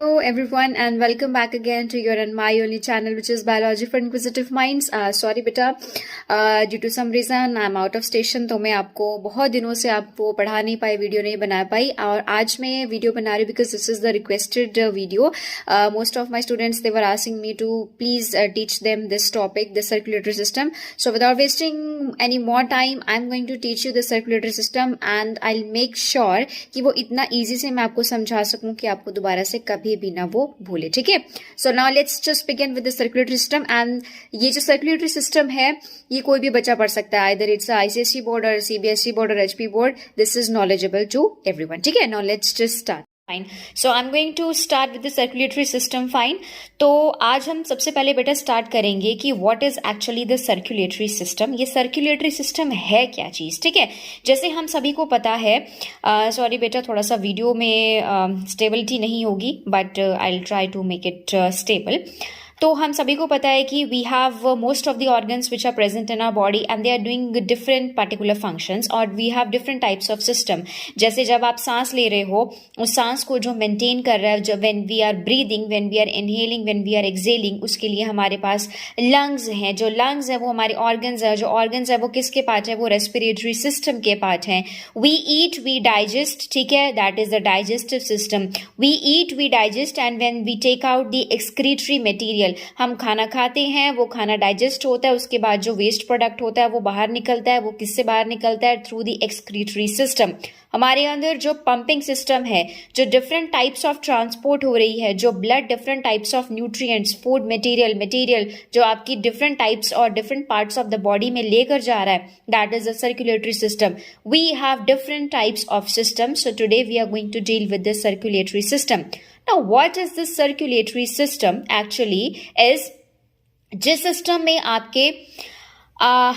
Hello everyone and welcome back again to your and my only channel which is Biology for Inquisitive Minds. Sorry बेटा, due to some reason I'm out of station तो मैं आपको बहुत दिनों से आपको पढ़ा नहीं पाई, वीडियो नहीं बना पाई और आज मैं वीडियो बना रही हूँ because this is the requested video. Most of my students they were asking me to please teach them this topic, the circulatory system. So without wasting any more time, I'm going to teach you the circulatory system and I'll make sure कि वो इतना easy से मैं आपको समझा सकूँ कि आपको दोबारा से कभी भी ना वो भूले. ठीक है, so now let's just begin with the circulatory system. And ये जो सर्कुलेटरी सिस्टम है ये कोई भी बच्चा पढ़ सकता है, आइदर इट्स आईसीएसई बोर्ड और सीबीएसई बोर्ड और HP board. This is knowledgeable to everyone. ठीक है, now let's just start. Fine, so I am going to start with the circulatory system. Fine, तो आज हम सबसे पहले बेटा स्टार्ट करेंगे कि what is actually the circulatory system. ये सर्कुलेटरी सिस्टम है क्या चीज. ठीक है, जैसे हम सभी को पता है, सॉरी बेटा थोड़ा सा वीडियो में स्टेबिलिटी नहीं होगी but I will try to make it stable. तो हम सभी को पता है कि we have most of the organs which are present in our body and they are doing different particular functions और we have different types of system. जैसे जब आप सांस ले रहे हो, उस सांस को जो मेंटेन कर रहा है, जब when we are breathing, when we are inhaling, when we are exhaling, उसके लिए हमारे पास लंग्स हैं. जो लंग्स है वो हमारे ऑर्गन्स है, जो ऑर्गन्स है वो किसके पार्ट है, वो रेस्पिरेटरी सिस्टम के पार्ट हैं. We eat, we digest. ठीक है, that is the digestive system. We eat, we digest and when we take out the excretory material, हम खाना खाते हैं, वो खाना डाइजेस्ट होता है, उसके बाद जो वेस्ट प्रोडक्ट होता है वो बाहर निकलता है. वो किससे बाहर निकलता है, थ्रू द एक्सक्रीटरी सिस्टम. हमारे अंदर जो पंपिंग सिस्टम है, जो डिफरेंट टाइप्स ऑफ ट्रांसपोर्ट हो रही है, जो blood different types of nutrients, food material जो आपकी डिफरेंट टाइप्स और different parts of the body में लेकर जा रहा है, that is the circulatory system. We have different types of system. So today we are going to deal with the circulatory system. Now, what is this circulatory system actually is, जिस system में आपके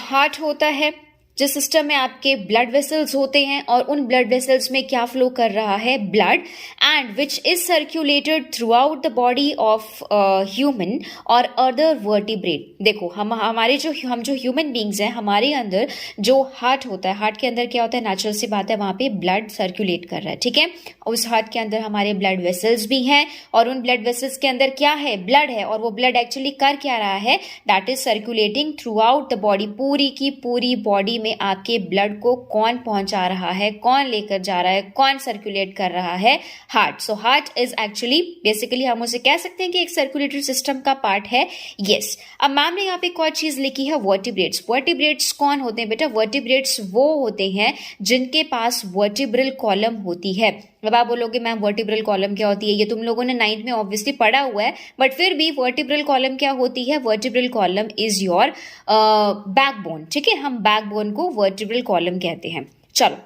heart होता है, जिस system में आपके blood vessels होते हैं और उन ब्लड वेसल्स में क्या फ्लो कर रहा है, blood, and which is circulated through out the body of human और अदर वर्टिब्रेट. देखो हम जो ह्यूमन बींग्स हैं, हमारे अंदर जो हार्ट होता है, हार्ट के अंदर क्या होता है, नेचुरल सी बात है, वहां पे ब्लड सर्कुलेट कर रहा है. ठीक है, उस हार्ट के अंदर हमारे ब्लड वेसल्स भी हैं और उन ब्लड वेसल्स के अंदर क्या है, ब्लड है. और वो ब्लड एक्चुअली कर क्या रहा है, that is circulating through out the body. पूरी की पूरी बॉडी में आपके ब्लड को कौन पहुंचा रहा है, कौन लेकर जा रहा है, कौन सर्कुलेट कर रहा है, heart. So heart is actually basically हम उसे कह सकते हैं कि एक सर्कुलेटरी सिस्टम का पार्ट है. यस, अब मैम ने यहाँ पे एक और चीज लिखी है, वर्टिब्रेट्स. वर्टिब्रेट्स कौन होते हैं बेटा, वर्टिब्रेट्स वो होते हैं जिनके पास वर्टिब्रल कॉलम होती है. अब आप बोलोगे मैम वर्टिब्रल कॉलम क्या होती है, ये तुम लोगों ने 9th में ऑब्वियसली पढ़ा हुआ है, बट फिर भी वर्टिब्रल कॉलम क्या होती है, vertebral column is your backbone. ठीक है, हम बैकबोन को वर्टिब्रल कॉलम कहते हैं. चलो,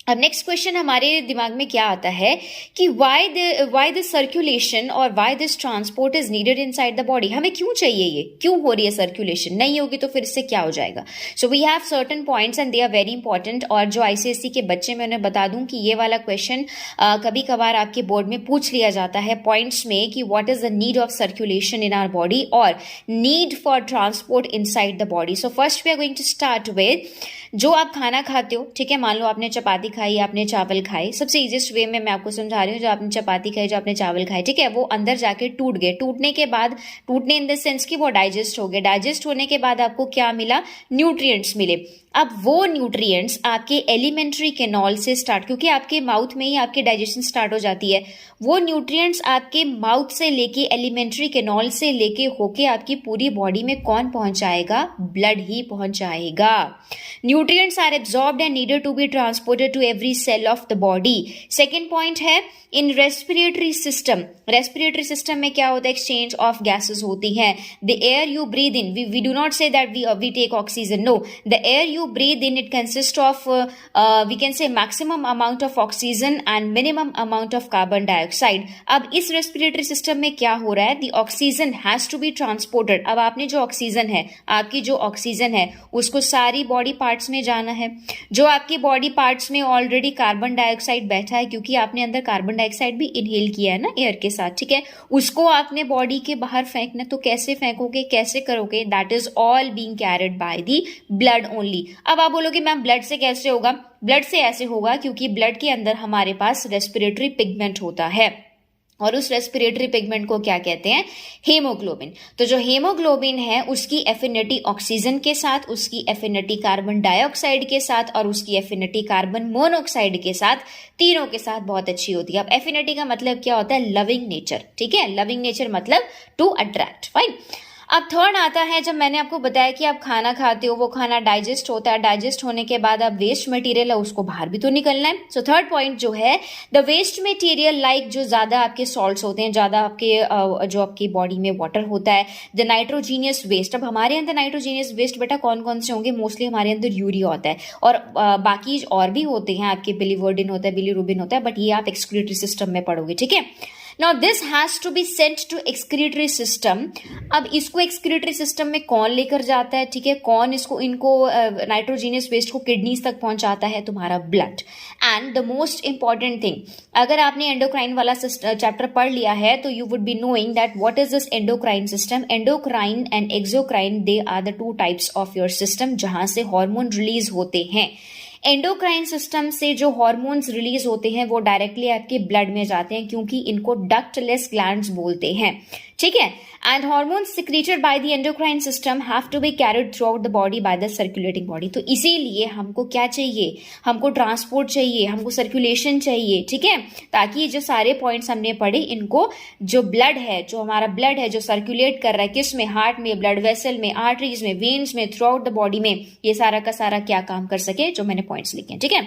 अब नेक्स्ट क्वेश्चन हमारे दिमाग में क्या आता है कि वाई द सर्कुलेशन और why this transport is needed inside the body. हमें क्यों चाहिए, ये क्यों हो रही है सर्कुलेशन, नहीं होगी तो फिर इससे क्या हो जाएगा. So we have certain points and they are very important. और जो आईसीएसई के बच्चे मैं उन्हें बता दूं कि ये वाला क्वेश्चन कभी कभार आपके बोर्ड में पूछ लिया जाता है पॉइंट्स में कि what is the need of circulation in our body और need for transport inside the body. So first we are going to start with, जो आप खाना खाते हो, ठीक है, मान लो आपने चपाती खाई, आपने चावल खाए, सबसे इजीएस्ट वे में मैं आपको समझा रही हूँ. जो आपने चपाती खाई, जो आपने चावल खाए, ठीक है, वो अंदर जाके टूट गए. टूटने के बाद, टूटने इन द सेंस कि वो डाइजेस्ट हो गए. डाइजेस्ट होने के बाद आपको क्या मिला, न्यूट्रिएंट्स मिले. अब वो न्यूट्रिएंट्स आपके एलिमेंट्री कैनाल से स्टार्ट, क्योंकि आपके माउथ में ही आपकी डाइजेशन स्टार्ट हो जाती है, वो न्यूट्रिएंट्स आपके माउथ से लेके एलिमेंट्री कैनाल से लेके होके आपकी पूरी बॉडी में कौन पहुंचाएगा, ब्लड ही पहुंचाएगा. Nutrients are absorbed and needed to be transported to every cell of the body. Second point है in respiratory system. Respiratory system में क्या होता है, एक्सचेंज ऑफ गैसेस होती हैं. The air you breathe in, we do not say that we take oxygen, no, the air you breathe in, it consists of we can say maximum amount of oxygen and minimum amount of carbon dioxide. अब इस respiratory system में क्या हो रहा है, the oxygen has to be transported. अब आपने जो ऑक्सीजन है, आपकी जो ऑक्सीजन है उसको सारी बॉडी पार्ट्स में जाना है. जो आपकी बॉडी पार्ट्स में ऑलरेडी कार्बन डाइऑक्साइड बैठा है, क्योंकि आपने अंदर कार्बन डाइऑक्साइड भी इनहेल किया है ना एयर के साथ, ठीक है, उसको आपने बॉडी के बाहर फेंकना. तो कैसे फेंकोगे, कैसे करोगे, that is all being carried by the blood only. अब आप बोलोगे मैम ब्लड से कैसे होगा, ब्लड से ऐसे होगा क्योंकि ब्लड के अंदर हमारे पास रेस्पिरेटरी पिगमेंट होता है. और उस रेस्पिरेटरी पिगमेंट को क्या कहते हैं? हेमोग्लोबिन। तो जो हेमोग्लोबिन है उसकी एफिनिटी ऑक्सीजन के साथ, उसकी एफिनिटी कार्बन डाइऑक्साइड के साथ और उसकी एफिनिटी कार्बन मोनोऑक्साइड के साथ, तीनों के साथ बहुत अच्छी होती है। अब एफिनिटी का मतलब क्या होता है? लविंग नेचर, ठीक है, लविंग नेचर मतलब टू अट्रैक्ट, फाइन। अब थर्ड आता है, जब मैंने आपको बताया कि आप खाना खाते हो, वो खाना डाइजेस्ट होता है, डाइजेस्ट होने के बाद अब वेस्ट मटेरियल है उसको बाहर भी तो निकलना है। सो थर्ड पॉइंट जो है, द वेस्ट मटेरियल लाइक जो ज्यादा आपके सॉल्ट्स होते हैं, ज्यादा आपके जो आपकी बॉडी में वाटर होता है, द नाइट्रोजीनियस वेस्ट। अब हमारे अंदर नाइट्रोजीनियस वेस्ट बेटा कौन कौन से होंगे? मोस्टली हमारे अंदर यूरिया होता है और बाकी और भी होते हैं, आपके बिलीवर्डिन होता है, बिलीरुबिन होता है, बट ये आप एक्सक्रीटरी सिस्टम में पढ़ोगे, ठीक है। Now this has to be sent to excretory system। अब इसको एक्सक्रीटरी सिस्टम में कौन लेकर जाता है, ठीक है, कौन इनको नाइट्रोजीनियस वेस्ट को किडनीज तक पहुंचाता है? तुम्हारा blood. And the most important thing, अगर आपने एंडोक्राइन वाला चैप्टर पढ़ लिया है तो you would be knowing that what is this endocrine system. Endocrine and exocrine, they are the two types of your system जहां से हार्मोन रिलीज होते हैं। एंडोक्राइन सिस्टम से जो हार्मोन्स रिलीज होते हैं वो डायरेक्टली आपके ब्लड में जाते हैं, क्योंकि इनको डक्टलेस ग्लैंड्स बोलते हैं, ठीक है। And hormones secreted by the endocrine system have to be carried throughout the body by the circulating body. तो इसीलिए हमको क्या चाहिए? हमको ट्रांसपोर्ट चाहिए, हमको सर्कुलेशन चाहिए, ठीक है, ताकि जो सारे पॉइंट्स हमने पढ़े इनको, जो ब्लड है, जो हमारा ब्लड है जो सर्कुलेट कर रहा है किस में? हार्ट में, ब्लड वेसल में, आर्टरीज में, वेन्स में, थ्रू आउट द बॉडी में, ये सारा का सारा क्या काम कर सके, जो मैंने पॉइंट्स लिखे, ठीक है।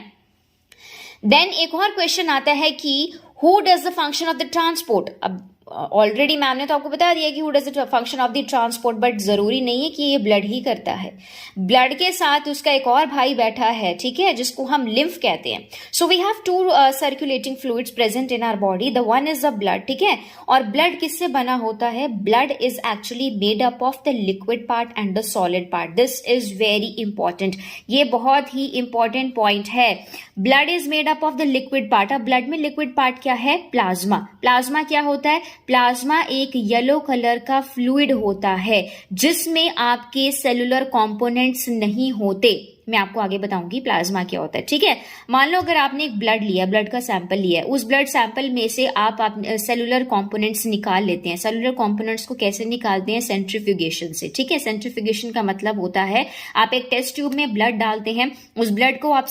देन एक और क्वेश्चन आता है कि who does the function of the transport. अब ऑलरेडी मैम ने तो आपको बता दिया कि who does the function of the transport, but जरूरी नहीं है कि ये ब्लड ही करता है। ब्लड के साथ उसका एक और भाई बैठा है, ठीक है, जिसको हम लिम्फ कहते हैं। So we have two circulating fluids present in our body. The one is the blood, ठीक है, और ब्लड किससे बना होता है? Blood is actually made up of the liquid part and the solid part. This is very important, ये बहुत ही इंपॉर्टेंट पॉइंट है। Blood is made up of the liquid part. अब ब्लड में लिक्विड पार्ट क्या है? प्लाज्मा। प्लाज्मा क्या होता है? प्लाज्मा एक येलो कलर का फ्लूइड होता है जिसमें आपके सेलुलर कंपोनेंट्स नहीं होते। मैं आपको आगे बताऊंगी प्लाज्मा क्या होता है, ठीक है। मान लो अगर आपने एक ब्लड लिया, ब्लड का सैंपल लिया है, उस ब्लड सैंपल में से आप सेलुलर कंपोनेंट्स निकाल लेते हैं। सेलुलर कंपोनेंट्स को कैसे निकालते हैं? सेंट्रीफ्यूगेशन से, ठीक है। सेंट्रीफ्यूगेशन का मतलब होता है आप एक टेस्ट ट्यूब में ब्लड डालते हैं, उस ब्लड को आप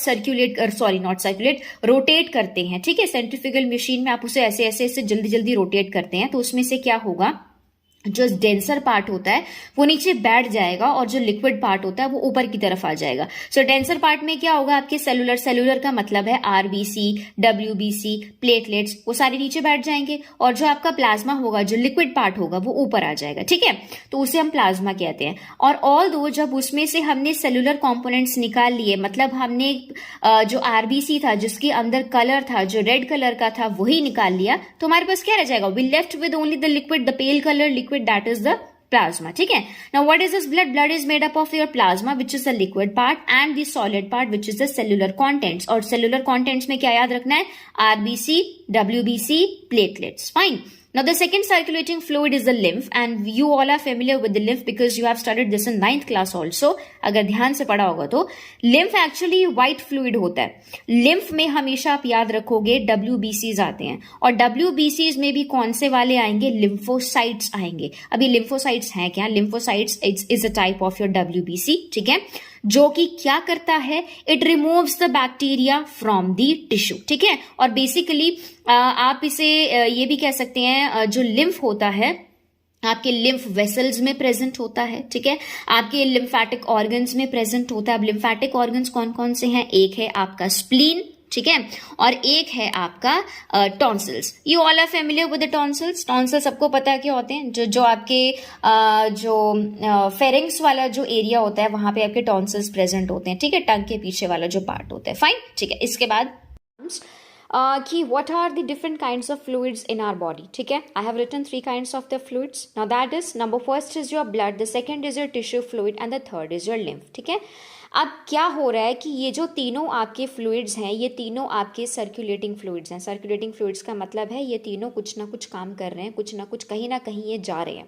रोटेट करते हैं, ठीक है। सेंट्रीफ्यूगल मशीन में आप उसे ऐसे ऐसे ऐसे जल्दी जल्दी रोटेट करते हैं, तो उसमें से क्या होगा? जो डेंसर पार्ट होता है वो नीचे बैठ जाएगा और जो लिक्विड पार्ट होता है वो ऊपर की तरफ आ जाएगा। सो डेंसर पार्ट में क्या होगा? आपके सेलुलर का मतलब है आरबीसी, डब्ल्यूबीसी, प्लेटलेट्स, वो सारे नीचे बैठ जाएंगे और जो आपका प्लाज्मा होगा, जो लिक्विड पार्ट होगा, वो ऊपर आ जाएगा, ठीक है। तो उसे हम प्लाज्मा कहते हैं। और ऑल दो जब उसमें से हमने सेलुलर कॉम्पोनेंट्स निकाल लिए, मतलब हमने जो आरबीसी था जिसके अंदर कलर था, जो रेड कलर का था, वही निकाल लिया, तो हमारे पास क्या रह जाएगा? We left with only the liquid, the pale colour liquid, that is the plasma, ठीक है। Now what is this blood? Blood is made up of your plasma which is the liquid part and the solid part which is the cellular contents। और cellular contents में क्या याद रखना है? RBC, WBC, platelets, fine। Now the second circulating fluid is the lymph and you all are familiar with the lymph because you have studied this in 9th class also। अगर ध्यान से पढ़ा होगा तो lymph actually white fluid होता है। lymph में हमेशा आप याद रखोगे WBCs आते हैं और WBCs में भी कौन से वाले आएंगे? lymphocytes आएंगे। अभी lymphocytes हैं क्या? lymphocytes is a type of your WBC, ठीक है, जो कि क्या करता है? It removes the bacteria from the tissue, ठीक है। और बेसिकली आप इसे ये भी कह सकते हैं, जो लिम्फ होता है आपके लिम्फ वेसल्स में प्रेजेंट होता है, ठीक है, आपके लिम्फेटिक ऑर्गन्स में प्रेजेंट होता है। अब लिम्फेटिक ऑर्गन्स कौन कौन से हैं? एक है आपका स्प्लीन, ठीक है, और एक है आपका tonsils. You all are familiar with the tonsils. Tonsils सबको पता है क्या होते हैं? जो आपके जो फेरिंग्स वाला जो एरिया होता है वहां पे आपके टॉन्सिल्स प्रेजेंट होते हैं, ठीक है, टंग के पीछे वाला जो पार्ट होता है, फाइन, ठीक है। इसके बाद कि what are the different kinds of fluids in our body, ठीक है। I have written 3 kinds of the fluids। Now that is, number first is your blood, the second is your tissue fluid and the third is your lymph, ठीक है। अब क्या हो रहा है कि ये जो तीनों आपके फ्लूइड्स हैं, ये तीनों आपके सर्कुलेटिंग फ्लूइड्स हैं। सर्कुलेटिंग फ्लूइड्स का मतलब है ये तीनों कुछ ना कुछ काम कर रहे हैं, कुछ ना कुछ कहीं ना कहीं ये जा रहे हैं।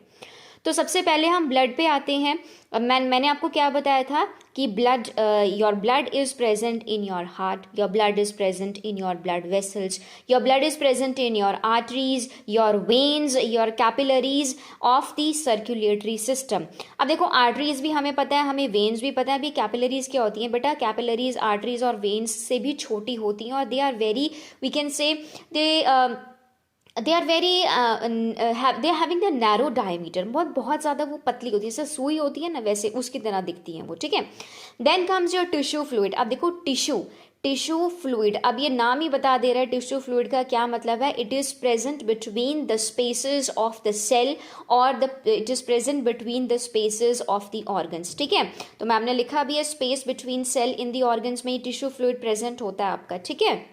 तो सबसे पहले हम ब्लड पे आते हैं। मैंने आपको क्या बताया था कि blood, your blood is present in your heart, your blood is present in your blood vessels, your blood is present in your arteries, your veins, your capillaries of the circulatory system. अब देखो arteries भी हमें पता है, हमें veins भी पता है। अभी कैपिलरीज क्या होती हैं बेटा? कैपिलरीज आर्टरीज और वेन्स से भी छोटी होती हैं और they are very, we can say they are very they are having the narrow diameter, बहुत ज़्यादा वो पतली होती है, जैसे सुई होती है ना वैसे उसकी तरह दिखती हैं वो, ठीक है। Then comes your tissue fluid. अब देखो टिश्यू फ्लूइड, अब ये नाम ही बता दे रहा है टिश्यू फ्लूइड का क्या मतलब है। It is present between the spaces of the cell और it is present between the spaces of the organs, ठीक है। तो मैम ने लिखा भी है space between cell in the organs में टिश्यू फ्लूइड प्रेजेंट होता है आपका, ठीक है।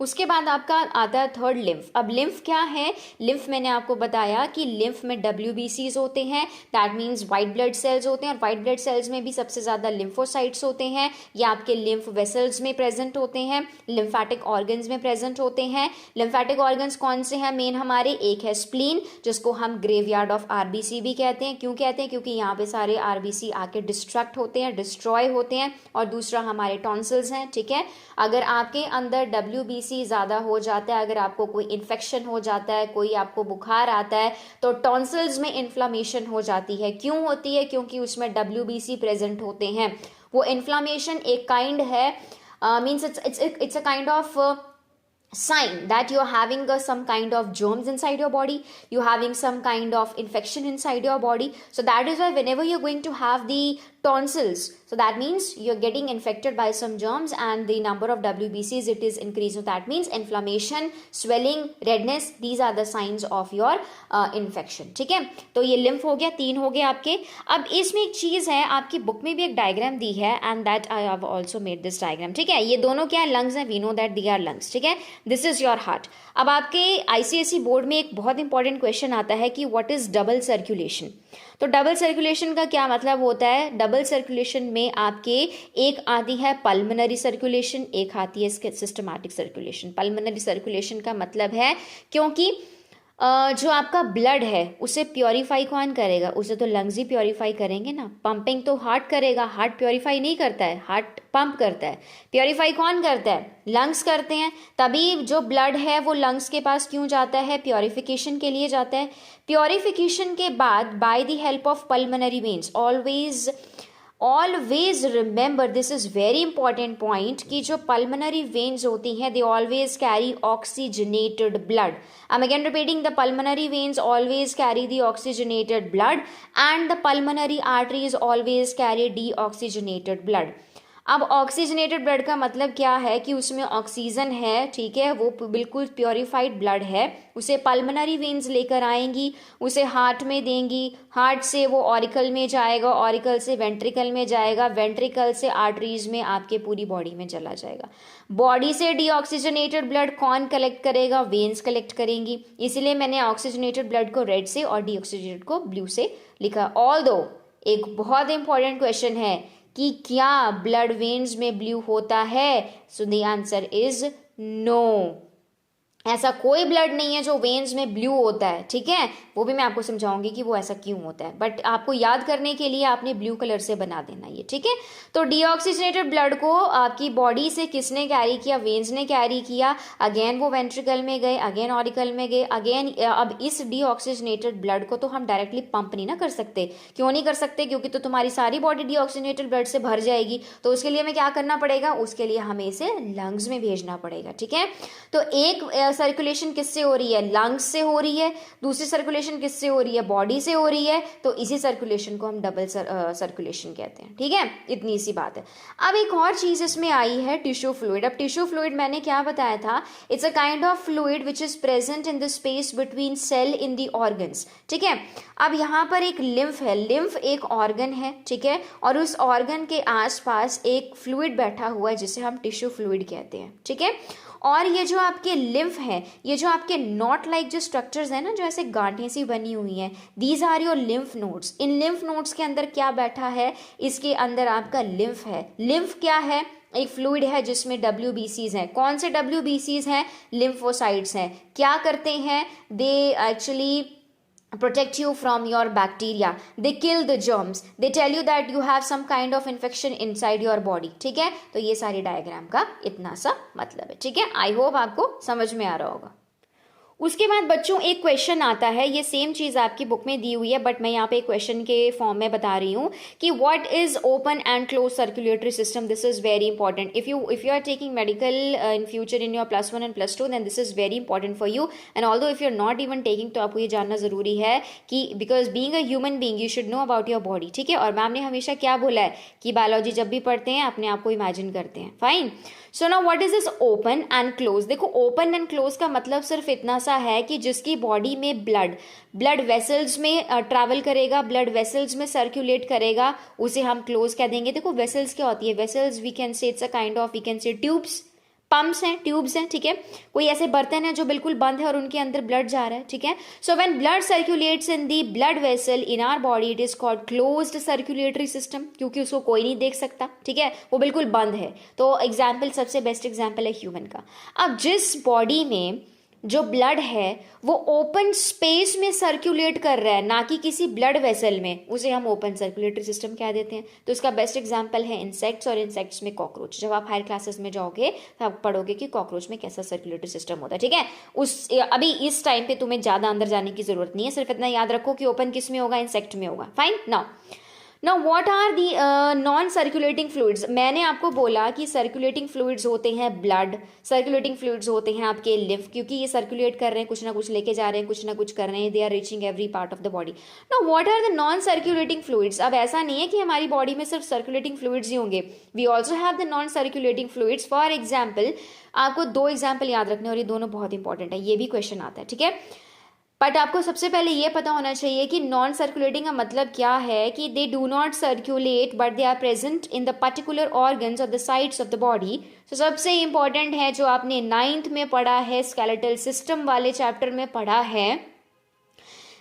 उसके बाद आपका आता है थर्ड लिम्फ। अब लिम्फ क्या है? लिम्फ मैंने आपको बताया कि लिम्फ में WBCs होते हैं, that means white blood cells होते हैं, और वाइट ब्लड सेल्स में भी सबसे ज़्यादा लिम्फोसाइट्स होते हैं। ये आपके लिम्फ वेसल्स में प्रेजेंट होते हैं, लिम्फेटिक ऑर्गन्स में प्रेजेंट होते हैं। लिम्फेटिक ऑर्गन्स कौन से हैं मेन हमारे? एक है स्प्लीन, जिसको हम ग्रेवयार्ड ऑफ RBC भी कहते हैं। क्यों कहते हैं? क्योंकि यहाँ पे सारे RBC आके डिस्ट्रक्ट होते हैं, डिस्ट्रॉय होते हैं। और दूसरा हमारे टॉन्सिल्स हैं, ठीक है। अगर आपके अंदर WBC ज़्यादा हो जाता है, अगर आपको कोई इन्फेक्शन हो जाता है, कोई आपको बुखार आता है, तो टॉन्सिल्स में इन्फ्लामेशन हो जाती है। क्यों होती है? क्योंकि उसमें WBC प्रेजेंट होते हैं। वो इन्फ्लामेशन एक काइंड है, means it's a kind of sign that you're having some kind of germs inside your body, you're having some kind of infection inside your body. So that is why whenever you're going to have the tonsils, so that means you're getting infected by some germs and the number of WBCs it is increasing. So that means inflammation, swelling, redness, these are the signs of your infection, ठीक है। तो ये lymph हो गया, 3 हो गए आपके। अब इसमें एक चीज़ है, आपकी बुक में भी एक डायग्राम दी है and that I have also made this diagram, ठीक है। ये दोनों क्या है? lungs हैं, we know that they are lungs, ठीक है। This is your heart. अब आपके ICSE बोर्ड में एक बहुत इंपॉर्टेंट क्वेश्चन आता है कि व्हाट इज डबल सर्कुलेशन। तो डबल सर्कुलेशन का क्या मतलब होता है? डबल सर्कुलेशन में आपके एक आती है पल्मोनरी सर्कुलेशन, एक आती है सिस्टमैटिक सर्कुलेशन। पल्मोनरी सर्कुलेशन का मतलब है क्योंकि जो आपका ब्लड है उसे प्योरीफाई कौन करेगा? उसे तो लंग्स ही प्योरीफाई करेंगे ना। पंपिंग तो हार्ट करेगा, हार्ट प्योरीफाई नहीं करता है, हार्ट पंप करता है। प्योरीफाई कौन करता है? लंग्स करते हैं। तभी जो ब्लड है वो लंग्स के पास क्यों जाता है? प्योरीफिकेशन के लिए जाता है। प्योरीफिकेशन के बाद by the help of pulmonary veins, always remember this is very important point, कि जो पल्मोनरी वेन्स होती हैं they always carry oxygenated blood. I am again repeating, the pulmonary veins always carry the oxygenated blood and the pulmonary arteries always carry deoxygenated blood. अब oxygenated blood का मतलब क्या है? कि उसमें ऑक्सीजन है, ठीक है, वो बिल्कुल प्योरीफाइड ब्लड है। उसे पल्मोनरी वेन्स लेकर आएंगी, उसे हार्ट में देंगी, हार्ट से वो ऑरिकल में जाएगा, ऑरिकल से वेंट्रिकल में जाएगा, वेंट्रिकल से आर्टरीज में, आपके पूरी बॉडी में चला जाएगा। बॉडी से डीऑक्सीजनेटेड ब्लड कौन कलेक्ट करेगा? वेन्स कलेक्ट करेंगी। इसीलिए मैंने ऑक्सीजनेटेड ब्लड को रेड से और डीऑक्सीजनेटेड को ब्लू से लिखा। ऑल्दो एक बहुत इंपॉर्टेंट क्वेश्चन है कि क्या ब्लड वेन्स में ब्लू होता है? So the answer is no. ऐसा कोई ब्लड नहीं है जो वेन्स में ब्लू होता है, ठीक है। वो भी मैं आपको समझाऊंगी कि वो ऐसा क्यों होता है, बट आपको याद करने के लिए आपने ब्लू कलर से बना देना ये, ठीक है। तो डीऑक्सीजनेटेड ब्लड को आपकी बॉडी से किसने कैरी किया? वेन्स ने कैरी किया। अगेन वो वेंट्रिकल में गए, अगेन ऑरिकल में गए, अगेन। अब इस डीऑक्सीजनेटेड ब्लड को तो हम डायरेक्टली पंप नहीं ना कर सकते। क्यों नहीं कर सकते? क्योंकि तो तुम्हारी सारी बॉडी डीऑक्सीजनेटेड ब्लड से भर जाएगी। तो उसके लिए हमें क्या करना पड़ेगा? उसके लिए हमें इसे लंग्स में भेजना पड़ेगा, ठीक है। तो एक सर्कुलेशन किससे हो रही है? लंग्स से हो रही है। दूसरी सर्कुलेशन किससे हो रही है? बॉडी से हो रही है। तो इसी सर्कुलेशन को हम डबल सर्कुलेशन कहते हैं, ठीक है। इतनी सी बात है। अब एक और चीज इसमें आई है, टिश्यू फ्लूइड। अब टिश्यू फ्लूइड मैंने क्या बताया था? It's a kind of fluid which is present in the space between cell in the organs, ठीक है। अब यहाँ पर एक लिम्फ है, लिम्फ एक ऑर्गन है, ठीक है, और उस ऑर्गन के आसपास एक फ्लूइड बैठा हुआ है जिसे हम टिश्यू फ्लूइड कहते हैं, ठीक है। और ये जो आपके लिम्फ है, ये जो आपके नॉट लाइक जो स्ट्रक्चर्स हैं ना, जो ऐसे गांठें सी बनी हुई हैं, these are your lymph nodes. इन लिम्फ नोड्स के अंदर क्या बैठा है? इसके अंदर आपका लिम्फ है। लिम्फ क्या है? एक फ्लूइड है जिसमें WBCs हैं। कौन से WBCs हैं? लिम्फोसाइट्स हैं। क्या करते हैं? They actually protect you from your bacteria, they kill the germs, they tell you that you have some kind of infection inside your body. ठीक है, तो ये सारी डायग्राम का इतना सा मतलब है. ठीक है, आई होप आपको समझ में आ रहा होगा. उसके बाद बच्चों एक क्वेश्चन आता है, ये सेम चीज़ आपकी बुक में दी हुई है बट मैं यहाँ पे क्वेश्चन के फॉर्म में बता रही हूँ कि what is open and close circulatory system. This is very important. If you are taking medical in future in your +1 and +2 then this is very important for you. And although if you are not even taking, तो आपको ये जानना जरूरी है कि because being a human being you should know about your body. ठीक है, और मैम ने हमेशा क्या बोला है कि बायोलॉजी जब भी पढ़ते हैं अपने आप को इमेजिन करते हैं. Fine. So now what is this open and close. देखो ओपन एंड क्लोज का मतलब सिर्फ इतना सा है कि जिसकी बॉडी में ब्लड वेसल्स में ट्रैवल करेगा, ब्लड वेसल्स में सर्कुलेट करेगा, उसे हम क्लोज कह देंगे. देखो वेसल्स क्या होती है, vessels we can say it's a kind of, we can say tubes, pumps हैं, ट्यूब्स हैं. ठीक है, कोई ऐसे बर्तन है जो बिल्कुल बंद है और उनके अंदर ब्लड जा रहा है. ठीक है, so when blood circulates in the blood vessel in our body it is called closed circulatory system, क्योंकि उसको कोई नहीं देख सकता. ठीक है, वो बिल्कुल बंद है. तो एग्जाम्पल, सबसे बेस्ट एग्जाम्पल है ह्यूमन का. अब जिस बॉडी में जो ब्लड है वो ओपन स्पेस में सर्कुलेट कर रहा है, ना कि किसी ब्लड वेसल में, उसे हम ओपन सर्कुलेटरी सिस्टम कह देते हैं. तो इसका बेस्ट एग्जांपल है इंसेक्ट्स, और इंसेक्ट्स में कॉकरोच. जब आप हायर क्लासेस में जाओगे तो आप पढ़ोगे कि कॉकरोच में कैसा सर्कुलेटरी सिस्टम होता है. ठीक है, अभी इस टाइम पे तुम्हें ज़्यादा अंदर जाने की जरूरत नहीं है, सिर्फ इतना याद रखो कि ओपन किस में होगा, इंसेक्ट में होगा. Fine. Now what are the non circulating fluids. मैंने आपको बोला कि सर्कुलेटिंग फ्लूइड्स होते हैं ब्लड, सर्कुलेटिंग फ्लूइड्स होते हैं आपके लिम्फ, क्योंकि ये सर्कुलेट कर रहे हैं, कुछ ना कुछ लेके जा रहे हैं, कुछ ना कुछ कर रहे हैं, they are reaching every part of the body. Now what are the non circulating fluids. अब ऐसा नहीं है कि हमारी बॉडी में सिर्फ सर्कुलेटिंग फ्लूइड्स ही होंगे, we also have the non circulating fluids. For example, आपको 2 एग्जाम्पल याद रखने, और ये दोनों बहुत इंपॉर्टेंट है, ये भी क्वेश्चन आता है. ठीक है, बट आपको सबसे पहले ये पता होना चाहिए कि नॉन सर्कुलेटिंग का मतलब क्या है, कि they do not circulate but they are present in the particular organs of the sides of the body. तो सबसे इंपॉर्टेंट है जो आपने 9th में पढ़ा है, स्केलेटल सिस्टम वाले चैप्टर में पढ़ा है.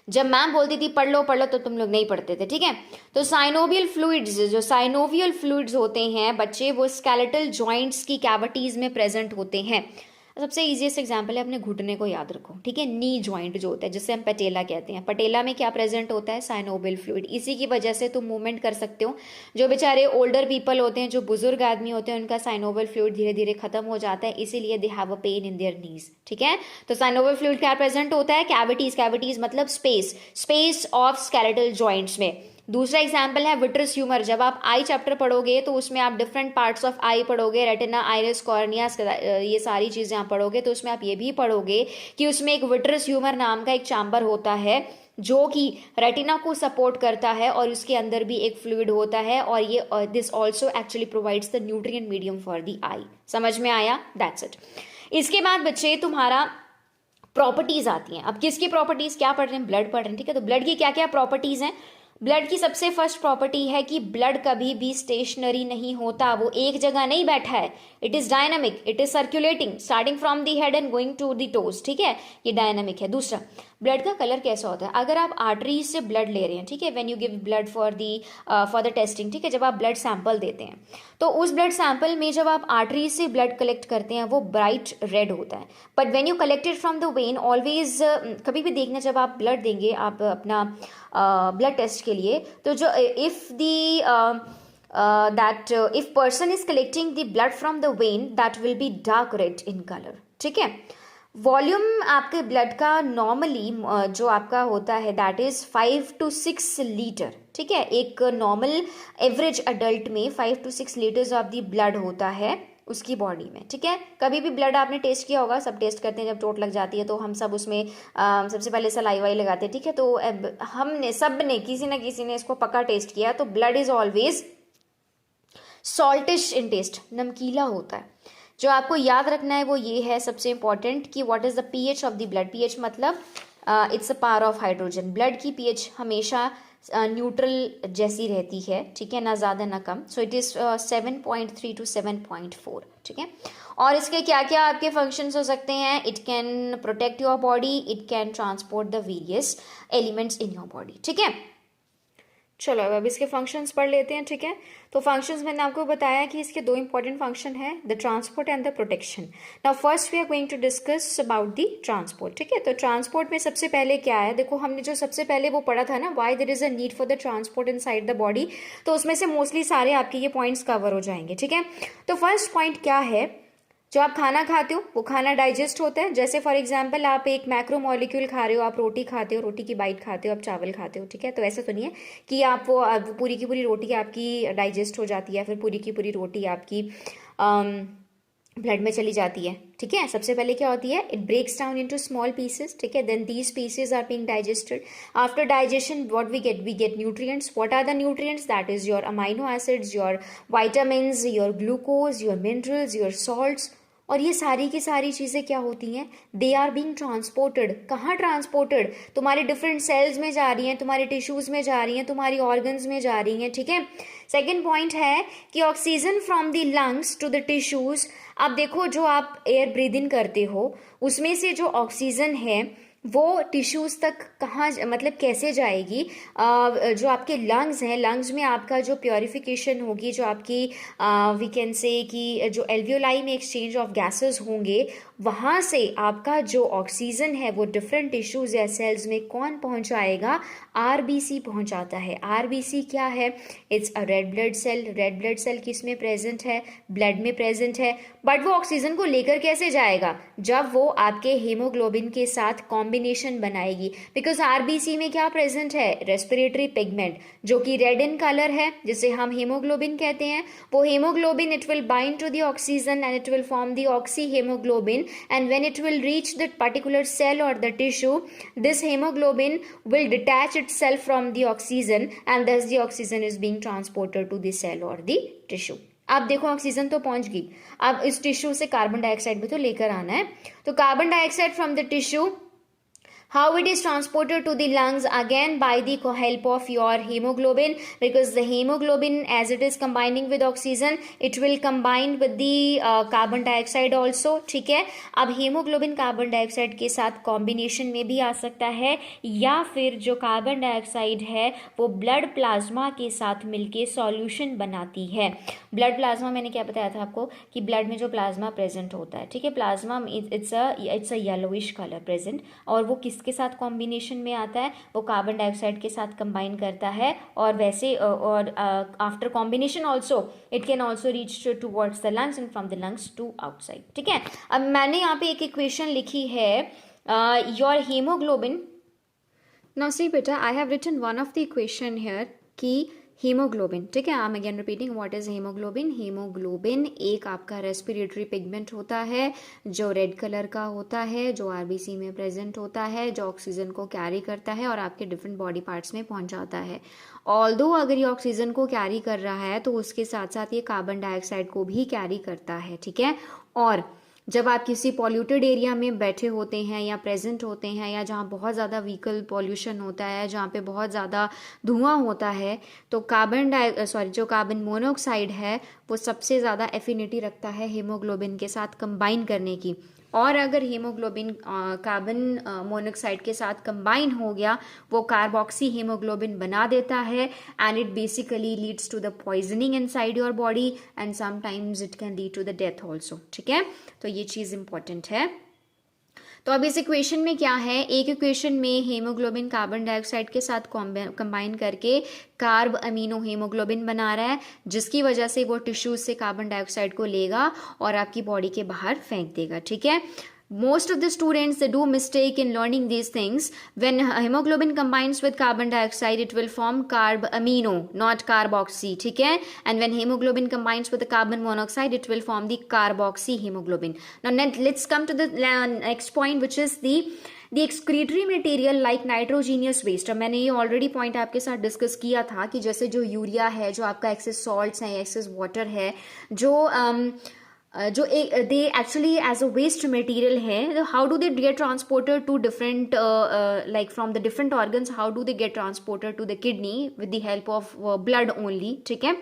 जब मैम बोलती थी पढ़ लो तो तुम लोग नहीं पढ़ते थे. ठीक है, तो साइनोवियल फ्लूइड्स, जो साइनोवियल फ्लूइड्स होते हैं बच्चे, वो स्केलेटल जॉइंट्स की कैविटीज में प्रेजेंट होते हैं. सबसे इजीएस्ट एग्जांपल है, अपने घुटने को याद रखो. ठीक है, नी जॉइंट जो होता है जिससे हम पटेला कहते हैं, पटेला में क्या प्रेजेंट होता है, साइनोवियल फ्लूइड. इसी की वजह से तुम मूवमेंट कर सकते हो. जो बेचारे ओल्डर पीपल होते हैं, जो बुजुर्ग आदमी होते हैं, उनका साइनोवियल फ्लूइड धीरे धीरे खत्म हो जाता है, इसीलिए they have a pain in their नीज. ठीक है, तो साइनोवियल फ्लूइड क्या प्रेजेंट होता है, कैविटीज मतलब स्पेस ऑफ स्केलेटल जॉइंट्स में. दूसरा एग्जाम्पल है विट्रस ह्यूमर. जब आप आई चैप्टर पढ़ोगे तो उसमें आप डिफरेंट पार्ट्स ऑफ आई पढ़ोगे, रेटिना, आइरिस, कॉर्निया, ये सारी चीजें आप पढ़ोगे. तो उसमें आप ये भी पढ़ोगे कि उसमें एक विट्रस ह्यूमर नाम का एक चैम्बर होता है जो कि रेटिना को सपोर्ट करता है, और उसके अंदर भी एक फ्लूइड होता है, और ये this also actually provides the nutrient medium for the eye. समझ में आया? That's it. इसके बाद बच्चे तुम्हारा प्रॉपर्टीज आती हैं. अब किसकी प्रॉपर्टीज, क्या पढ़ रहे हैं, ब्लड पढ़ रहे हैं. ठीक है, तो ब्लड की क्या क्या प्रॉपर्टीज हैं. ब्लड की सबसे फर्स्ट प्रॉपर्टी है कि ब्लड कभी भी स्टेशनरी नहीं होता, वो एक जगह नहीं बैठा है. It is dynamic, it is circulating starting from the head and going to the toes. ठीक है, ये डायनामिक है. दूसरा, ब्लड का कलर कैसा होता है. अगर आप आर्टरीज से ब्लड ले रहे हैं, ठीक है, when you give blood for the testing, ठीक है, जब आप ब्लड सैंपल देते हैं तो उस ब्लड सैंपल में जब आप आर्टरीज से ब्लड कलेक्ट करते हैं वो ब्राइट रेड होता है. But when you collected from the when, always कभी भी देखना, जब आप ब्लड देंगे, आप अपना ब्लड टेस्ट के लिए, तो जो if if person is collecting the blood from the vein, that will be dark red in color. ठीक है, वॉल्यूम आपके ब्लड का नॉर्मली जो आपका होता है दैट इज 5 to 6 लीटर. ठीक है, एक नॉर्मल एवरेज अडल्ट में 5 to 6 litres of the blood होता है उसकी बॉडी में. ठीक है, कभी भी ब्लड आपने टेस्ट किया होगा, सब टेस्ट करते हैं जब चोट लग जाती है, तो हम सब उसमें सबसे पहले सलाइवा ही लगाते हैं. ठीक है, तो हमने सब ने किसी ना किसी ने इसको पक्का टेस्ट किया. तो blood is always saltish in test, नमकीला होता है. जो आपको याद रखना है वो ये है सबसे इंपॉर्टेंट कि what is the pH of the blood. PH मतलब it's a power of hydrogen. Blood की पीएच हमेशा न्यूट्रल जैसी रहती है. ठीक है, ना ज़्यादा ना कम. So it is 7.3 to 7.4. ठीक है, और इसके क्या क्या आपके फंक्शंस हो सकते हैं. It can protect your body, it can transport the various elements in your body. ठीक है, चलो अब इसके फंक्शंस पढ़ लेते हैं, ठीक है। तो फंक्शंस मैंने आपको बताया कि इसके दो इंपॉर्टेंट फंक्शन है, the transport and the protection. Now first we are going to discuss about the transport, ठीक है। तो ट्रांसपोर्ट में सबसे पहले क्या है, देखो हमने जो सबसे पहले वो पढ़ा था ना, why there is a need for the transport inside the body, तो उसमें से मोस्टली सारे आपके ये पॉइंट्स कवर हो जाएंगे, ठीक है। तो फर्स्ट पॉइंट क्या है, जो आप खाना खाते हो वो खाना डाइजेस्ट होता है। जैसे फॉर एग्जांपल आप एक मैक्रो मॉलिक्यूल खा रहे हो, आप रोटी खाते हो, रोटी की बाइट खाते हो, आप चावल खाते हो, ठीक है। तो ऐसा तो नहीं है कि आप वो पूरी की पूरी रोटी आपकी डाइजेस्ट हो जाती है, फिर पूरी की पूरी रोटी आपकी ब्लड में चली जाती है, ठीक है। सबसे पहले क्या होती है, it breaks down into small pieces, ठीक है। Then these pieces are being digested. After digestion what we get nutrients. What are the nutrients, that is your amino acids, your vitamins, your glucose, your minerals, your salts. और ये सारी की सारी चीज़ें क्या होती हैं, दे आर बीइंग ट्रांसपोर्टेड। कहाँ ट्रांसपोर्टेड, तुम्हारे डिफरेंट सेल्स में जा रही हैं, तुम्हारे टिश्यूज में जा रही हैं, तुम्हारी ऑर्गन्स में जा रही हैं, ठीक है। सेकेंड पॉइंट है कि oxygen from the lungs to the tissues. अब देखो जो आप एयर ब्रीद इन करते हो उसमें से जो ऑक्सीजन है वो टिश्यूज तक कहाँ, मतलब कैसे जाएगी, जो आपके लंग्स हैं, लंग्स में आपका जो प्योरिफिकेशन होगी, जो आपकी वी कैन से कि जो एल्वियोलाई में एक्सचेंज ऑफ गैसेस होंगे, वहाँ से आपका जो ऑक्सीजन है वो डिफरेंट टिश्यूज या सेल्स में कौन पहुँचाएगा, आरबीसी पहुँचाता है। आरबीसी क्या है, it's a red blood cell. Red blood cell किस में प्रेजेंट है, ब्लड में प्रेजेंट है। बट वो ऑक्सीजन को लेकर कैसे जाएगा, जब वो आपके हीमोग्लोबिन के साथ कॉम्बिनेशन बनाएगी। बिकॉज आरबीसी में क्या प्रेजेंट है, रेस्पिरेटरी पिगमेंट, जो कि रेड इन कलर है, जिसे हम हीमोग्लोबिन कहते हैं। वो haemoglobin it will bind to the oxygen and it will form the oxy haemoglobin, and when it will reach that particular cell or the tissue, this hemoglobin will detach itself from the oxygen and thus the oxygen is being transported to the cell or the tissue. अब देखो oxygen तो पहुंच गई, अब इस tissue से carbon dioxide भी तो लेकर आना है। तो carbon dioxide from the tissue, how it is transported to the lungs, again by the help of your hemoglobin, because the hemoglobin as it is combining with oxygen it will combine with the carbon dioxide also, ठीक है। अब hemoglobin carbon dioxide के साथ combination में भी आ सकता है, या फिर जो कार्बन डाइऑक्साइड है वो ब्लड प्लाज्मा के साथ मिलके सॉल्यूशन बनाती है। ब्लड प्लाज्मा मैंने क्या बताया था आपको कि ब्लड में जो प्लाज्मा प्रेजेंट होता है, ठीक है, plasma it's a yellowish colour present, और वो किसके साथ कॉम्बिनेशन में आता है, वो कार्बन डाइऑक्साइड के साथ कंबाइन करता है। और वैसे और after combination also it can also reach towards the lungs and from the lungs to outside, ठीक है। अब मैंने यहाँ पे एक इक्वेशन लिखी है, योर हीमोग्लोबिन। नाउ सी बेटा, I have written one of the equation here कि हीमोग्लोबिन, ठीक है। I am again repeating what is haemoglobin. Haemoglobin एक आपका रेस्पिरेटरी पिगमेंट होता है जो रेड कलर का होता है, जो आरबीसी में प्रेजेंट होता है, जो ऑक्सीजन को कैरी करता है और आपके डिफरेंट बॉडी पार्ट्स में पहुंचाता है। ऑल्दो अगर ये ऑक्सीजन को कैरी कर रहा है तो उसके साथ साथ ये कार्बन डाइऑक्साइड को भी कैरी करता है, ठीक है। और जब आप किसी पॉल्यूटेड एरिया में बैठे होते हैं या प्रेजेंट होते हैं, या जहाँ बहुत ज़्यादा व्हीकल पॉल्यूशन होता है, जहाँ पे बहुत ज़्यादा धुआं होता है, तो जो कार्बन मोनोऑक्साइड है वो सबसे ज़्यादा एफिनिटी रखता है हीमोग्लोबिन के साथ कंबाइन करने की। और अगर हीमोग्लोबिन कार्बन मोनोऑक्साइड के साथ कंबाइन हो गया, वो कार्बोक्सी हीमोग्लोबिन बना देता है, and it basically leads to the poisoning inside your body and sometimes it can lead to the death also, ठीक है। तो ये चीज़ इंपॉर्टेंट है। तो अब इस इक्वेशन में क्या है, एक इक्वेशन में हीमोग्लोबिन कार्बन डाइऑक्साइड के साथ कंबाइन करके कार्ब अमीनो हीमोग्लोबिन बना रहा है, जिसकी वजह से वो टिश्यूज से कार्बन डाइऑक्साइड को लेगा और आपकी बॉडी के बाहर फेंक देगा, ठीक है। Most of the students, they do mistake in learning these things. When hemoglobin combines with carbon dioxide, it will form carb amino, not carboxy, ठीक है। And when hemoglobin combines with the carbon monoxide, it will form the carboxy hemoglobin. Now let's come to the next point, which is the excretory material like nitrogenous waste। अब मैंने ये already point आपके साथ discuss किया था कि जैसे जो यूरिया है, जो आपका एक्सेस सॉल्ट्स हैं, एक्सेस वाटर है, जो they actually as a waste material है, how do they get transported to different like from the different organs, how do they get transported to the kidney with the help of blood only, ठीक है।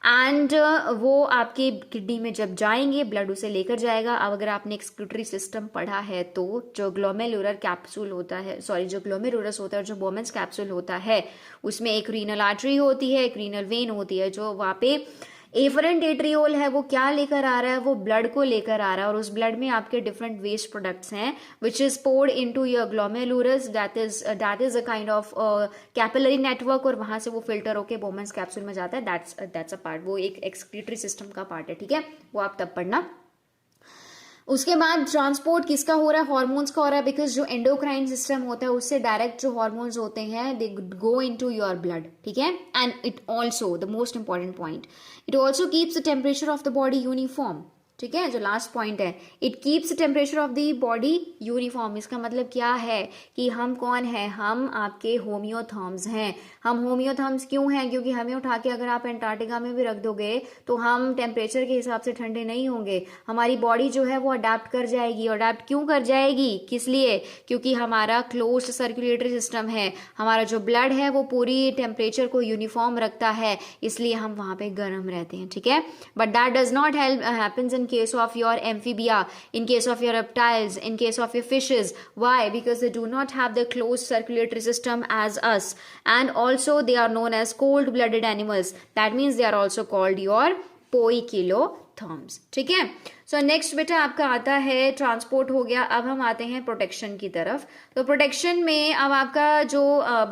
And वो आपके kidney में जब जाएंगे blood उसे लेकर जाएगा। अब अगर आपने एक्सक्रीटरी सिस्टम पढ़ा है तो जो ग्लोमेरुलर कैप्सूल होता है, सॉरी जो ग्लोमेरुलस होता है और जो बोमेंस कैप्सूल होता है उसमें एक रीनल आर्टरी होती है, एक रीनल वेन होती है। जो वहाँ पे एफरेंट एट्रियोल है वो क्या लेकर आ रहा है, वो ब्लड को लेकर आ रहा है और उस ब्लड में आपके डिफरेंट वेस्ट प्रोडक्ट्स हैं which is poured into your glomerulus, that is a kind of capillary network और वहां से वो फिल्टर होके बोमेंस कैप्सूल में जाता है। दैट्स अ पार्ट, वो एक एक्सक्रीटरी सिस्टम का पार्ट है, ठीक है, वो आप तब पढ़ना। उसके बाद ट्रांसपोर्ट किसका हो रहा है, हॉर्मोन्स का हो रहा है, बिकॉज जो एंडोक्राइन सिस्टम होता है उससे डायरेक्ट जो हॉर्मोन्स होते हैं दे गो इनटू योर ब्लड, ठीक है। And it also the most important point, it also keeps the temperature of the body uniform, ठीक है, जो लास्ट पॉइंट है, it keeps temperature of the body uniform. इसका मतलब क्या है कि हम कौन है, हम आपके होम्योथर्म्स हैं। हम होम्योथर्म्स क्यों हैं, क्योंकि हमें उठा के अगर आप एंटार्क्टिका में भी रख दोगे तो हम टेम्परेचर के हिसाब से ठंडे नहीं होंगे, हमारी बॉडी जो है वो अडेप्ट कर जाएगी। अडेप्ट क्यों कर जाएगी, किस लिए, क्योंकि हमारा क्लोज्ड सर्कुलेटरी सिस्टम है, हमारा जो ब्लड है वो पूरी टेम्परेचर को यूनिफॉर्म रखता है, इसलिए हम वहां पे गर्म रहते हैं, ठीक है। But that does not happens in case of your amphibia, in case of your reptiles, in case of your fishes. Why? Because they do not have the closed circulatory system as us, and also they are known as cold blooded animals. That means they are also called your poikilotherms, ठीक है। So next बेटा आपका आता है transport हो गया। अब हम आते हैं प्रोटेक्शन की तरफ। तो प्रोटेक्शन में अब आपका जो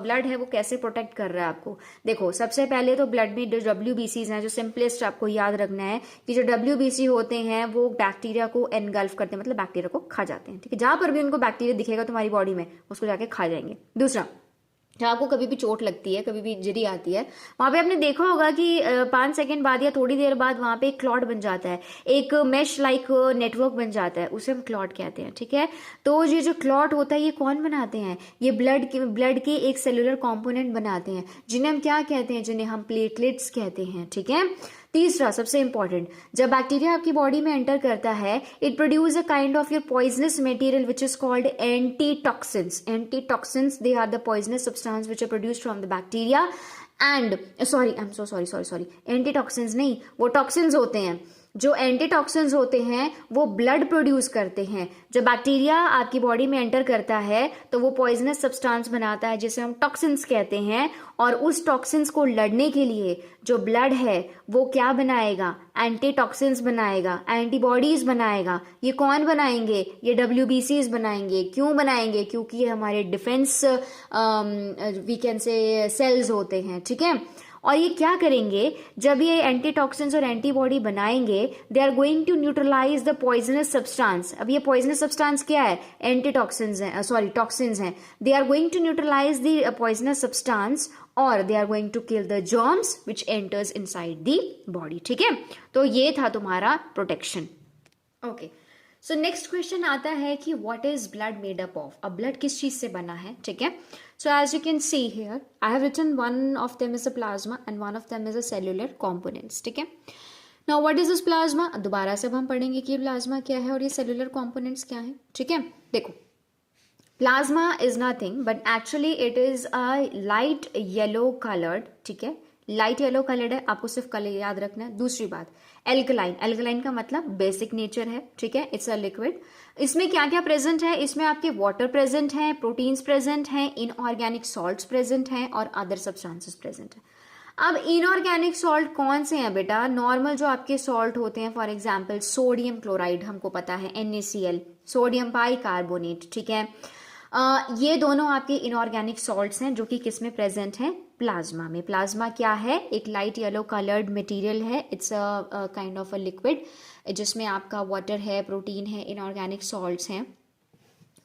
ब्लड है वो कैसे प्रोटेक्ट कर रहा है आपको, देखो सबसे पहले तो ब्लड में जो WBCs हैं, जो सिंपलेस्ट आपको याद रखना है कि जो WBC होते हैं वो बैक्टीरिया को एनगल्फ करते हैं, मतलब बैक्टीरिया को खा जाते हैं, ठीक है। जहां पर भी उनको बैक्टीरिया दिखेगा तुम्हारी बॉडी में उसको जाके खा जाएंगे। दूसरा, जहाँ आपको कभी भी चोट लगती है, कभी भी इंजरी आती है, वहां पे आपने देखा होगा कि 5 सेकंड बाद या थोड़ी देर बाद वहां पे एक क्लॉट बन जाता है, एक मेश लाइक नेटवर्क बन जाता है, उसे हम क्लॉट कहते हैं, ठीक है। तो ये जो क्लॉट होता है ये कौन बनाते हैं, ये ब्लड के एक सेलुलर कॉम्पोनेंट बनाते हैं, जिन्हें हम क्या कहते हैं, जिन्हें हम प्लेटलेट्स कहते हैं, ठीक है। तीसरा सबसे इंपॉर्टेंट, जब बैक्टीरिया आपकी बॉडी में एंटर करता है it produce a kind of your poisonous material which is called antitoxins. Antitoxins they are the poisonous substance which are produced from the bacteria and sorry I am so sorry antitoxins नहीं, वो toxins होते हैं। जो antitoxins होते हैं वो blood produce करते हैं। जब बैक्टीरिया आपकी बॉडी में एंटर करता है तो वो पॉइजनस सब्सटेंस बनाता है जिसे हम टॉक्सिन्स कहते हैं, और उस टॉक्सिन्स को लड़ने के लिए जो ब्लड है वो क्या बनाएगा, एंटीटॉक्सिन्स बनाएगा, एंटीबॉडीज बनाएगा। ये कौन बनाएंगे, ये WBCs बनाएंगे। क्यों बनाएंगे, क्योंकि ये हमारे defence we can say cells होते हैं, ठीक है। और ये क्या करेंगे, जब ये एंटीटॉक्सिन्स और एंटीबॉडी बनाएंगे they are going to neutralise the poisonous substance. अब ये पॉइजनस सब्सटेंस क्या है, एंटीटॉक्सिन्स हैं, सॉरी टॉक्सिन्स हैं। They are going to neutralise the poisonous substance और they are going to kill the germs which enters inside the body, ठीक है। तो ये था तुम्हारा protection, okay. So next question आता है कि what is blood made up of. अब ब्लड किस चीज से बना है, ठीक है। So as you can see here I have written one of them is a plasma and one of them is a cellular components, ठीक है। Now what is this plasma, दोबारा से अब हम पढ़ेंगे कि प्लाज्मा क्या है और ये सेल्यूलर कॉम्पोनेंट्स क्या है, ठीक है। देखो plasma is nothing but actually it is a light yellow coloured, ठीक है, लाइट येलो कलर्ड है, आपको सिर्फ कलर याद रखना है। दूसरी बात, एल्कलाइन, एल्कलाइन का मतलब बेसिक नेचर है, ठीक है, इट्स अ लिक्विड। इसमें क्या क्या प्रेजेंट है, इसमें आपके वाटर प्रेजेंट है, प्रोटीन्स प्रेजेंट हैं, इनऑर्गेनिक सॉल्ट्स प्रेजेंट हैं और अदर सब्सटेंसेस प्रेजेंट है। अब इनऑर्गेनिक सॉल्ट कौन से हैं बेटा, नॉर्मल जो आपके सॉल्ट होते हैं, फॉर एग्जाम्पल सोडियम क्लोराइड हमको पता है, NaCl, सोडियम बाइकार्बोनेट, ठीक है। ये दोनों आपके इनऑर्गेनिक सॉल्ट्स हैं जो कि किस में प्रेजेंट हैं, प्लाज्मा में। प्लाज्मा क्या है, एक लाइट येलो कलर्ड मटेरियल है, it's a kind of a liquid जिसमें आपका वाटर है, प्रोटीन है, इनऑर्गेनिक सॉल्ट्स हैं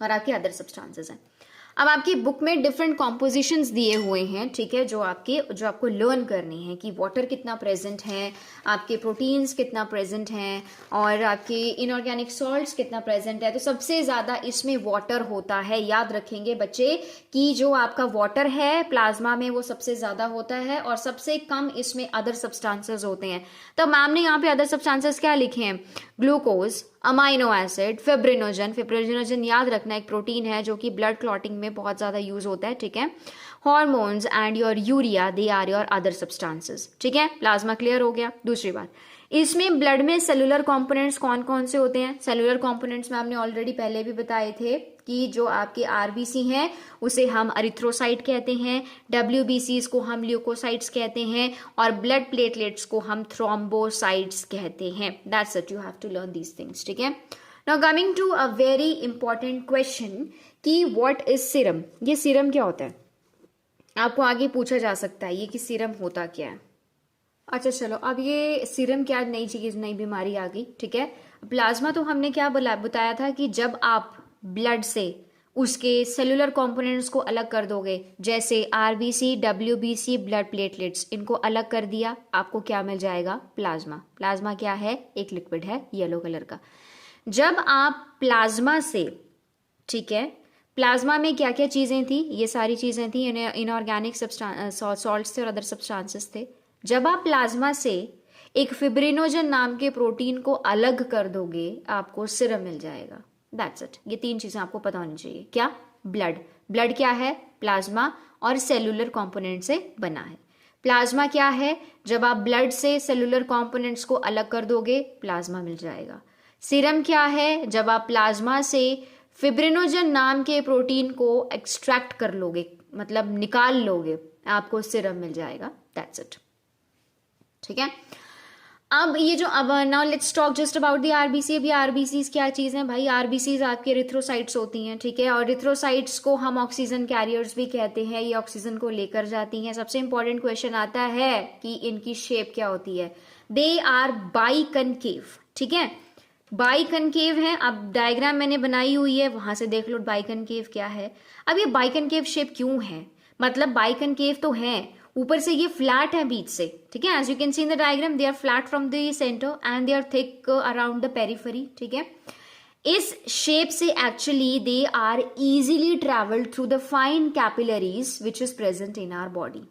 और आपके अदर सब्सटेंसेस हैं। अब आपकी बुक में डिफरेंट कॉम्पोजिशंस दिए हुए हैं, ठीक है, जो आपको लर्न करनी है कि वाटर कितना प्रेजेंट है, आपके प्रोटीन्स कितना प्रेजेंट हैं और आपके इनऑर्गेनिक सॉल्ट्स कितना प्रेजेंट है। तो सबसे ज़्यादा इसमें वाटर होता है, याद रखेंगे बच्चे कि जो आपका वाटर है प्लाज्मा में वो सबसे ज़्यादा होता है और सबसे कम इसमें अदर सब्सटेंसेस होते हैं। तो मैम ने यहाँ पे अदर सब्सटेंसेस क्या लिखे हैं, glucose, amino acid, fibrinogen, fibrinogen याद रखना एक प्रोटीन है जो कि ब्लड क्लॉटिंग में बहुत ज़्यादा यूज होता है, ठीक है। Hormones and your urea, they are your other substances, ठीक है। प्लाज्मा क्लियर हो गया। दूसरी बात, इसमें ब्लड में सेलुलर कंपोनेंट्स कौन कौन से होते हैं? सेलुलर कंपोनेंट्स में आपने ऑलरेडी पहले भी बताए थे कि जो आपके आरबीसी हैं उसे हम एरिथ्रोसाइट कहते हैं, डब्ल्यूबीसीज को हम ल्यूकोसाइट्स कहते हैं, और ब्लड प्लेटलेट्स को हम थ्रोम्बोसाइट्स कहते हैं। That's it, you have to learn these things, ठीक है। Now coming to a very important question कि व्हाट इज सीरम। ये सीरम क्या होता है? आपको आगे पूछा जा सकता है ये कि सीरम होता क्या है। अच्छा चलो, अब ये सीरम क्या नई चीज, नई बीमारी आ गई, ठीक है। प्लाज्मा तो हमने क्या बताया था कि जब आप ब्लड से उसके सेलुलर कंपोनेंट्स को अलग कर दोगे, जैसे आरबीसी, डब्ल्यूबीसी, ब्लड प्लेटलेट्स, इनको अलग कर दिया, आपको क्या मिल जाएगा? प्लाज्मा। प्लाज्मा क्या है? एक लिक्विड है येलो कलर का। जब आप प्लाज्मा से, ठीक है, प्लाज्मा में क्या क्या चीजें थी? ये सारी चीजें थी, इनऑर्गेनिक सॉल्ट्स थे और अदर सब्सटेंसेस थे। जब आप प्लाज्मा से एक फिब्रिनोजन नाम के प्रोटीन को अलग कर दोगे, आपको सीरम मिल जाएगा। That's it. ये तीन चीजें आपको पता होनी चाहिए। क्या? ब्लड। ब्लड क्या है? प्लाज्मा और सेलुलर कंपोनेंट से बना है। प्लाज्मा क्या है? जब आप ब्लड से सेलुलर कंपोनेंट्स को अलग कर दोगे, प्लाज्मा मिल जाएगा। सीरम क्या है? जब आप प्लाज्मा से फिब्रिनोजन नाम के प्रोटीन को एक्सट्रैक्ट कर लोगे, मतलब निकाल लोगे, आपको सीरम मिल जाएगा। दैट्स इट, ठीक है। अब ये जो, अब now let's talk just about the RBC. अभी आरबीसीज क्या चीज है भाई? आरबीसीज आपके एरिथ्रोसाइट्स होती हैं, ठीक है, और एरिथ्रोसाइट्स को हम ऑक्सीजन कैरियर्स भी कहते हैं। ये ऑक्सीजन को लेकर जाती हैं। सबसे इंपॉर्टेंट क्वेश्चन आता है कि इनकी शेप क्या होती है? दे आर बाइकनकेव, ठीक है, बाइकनकेव है। अब डायग्राम मैंने बनाई हुई है, वहां से देख लो बाइकनकेव क्या है। अब ये बाइकनकेव शेप क्यों है? मतलब बाइकनकेव तो है, ऊपर से ये फ्लैट है बीच से, ठीक है। As you can see in the diagram, they are flat from the centre and they are thick around the periphery, ठीक है। इस शेप से actually they are easily travelled through the fine capillaries which is present in our body.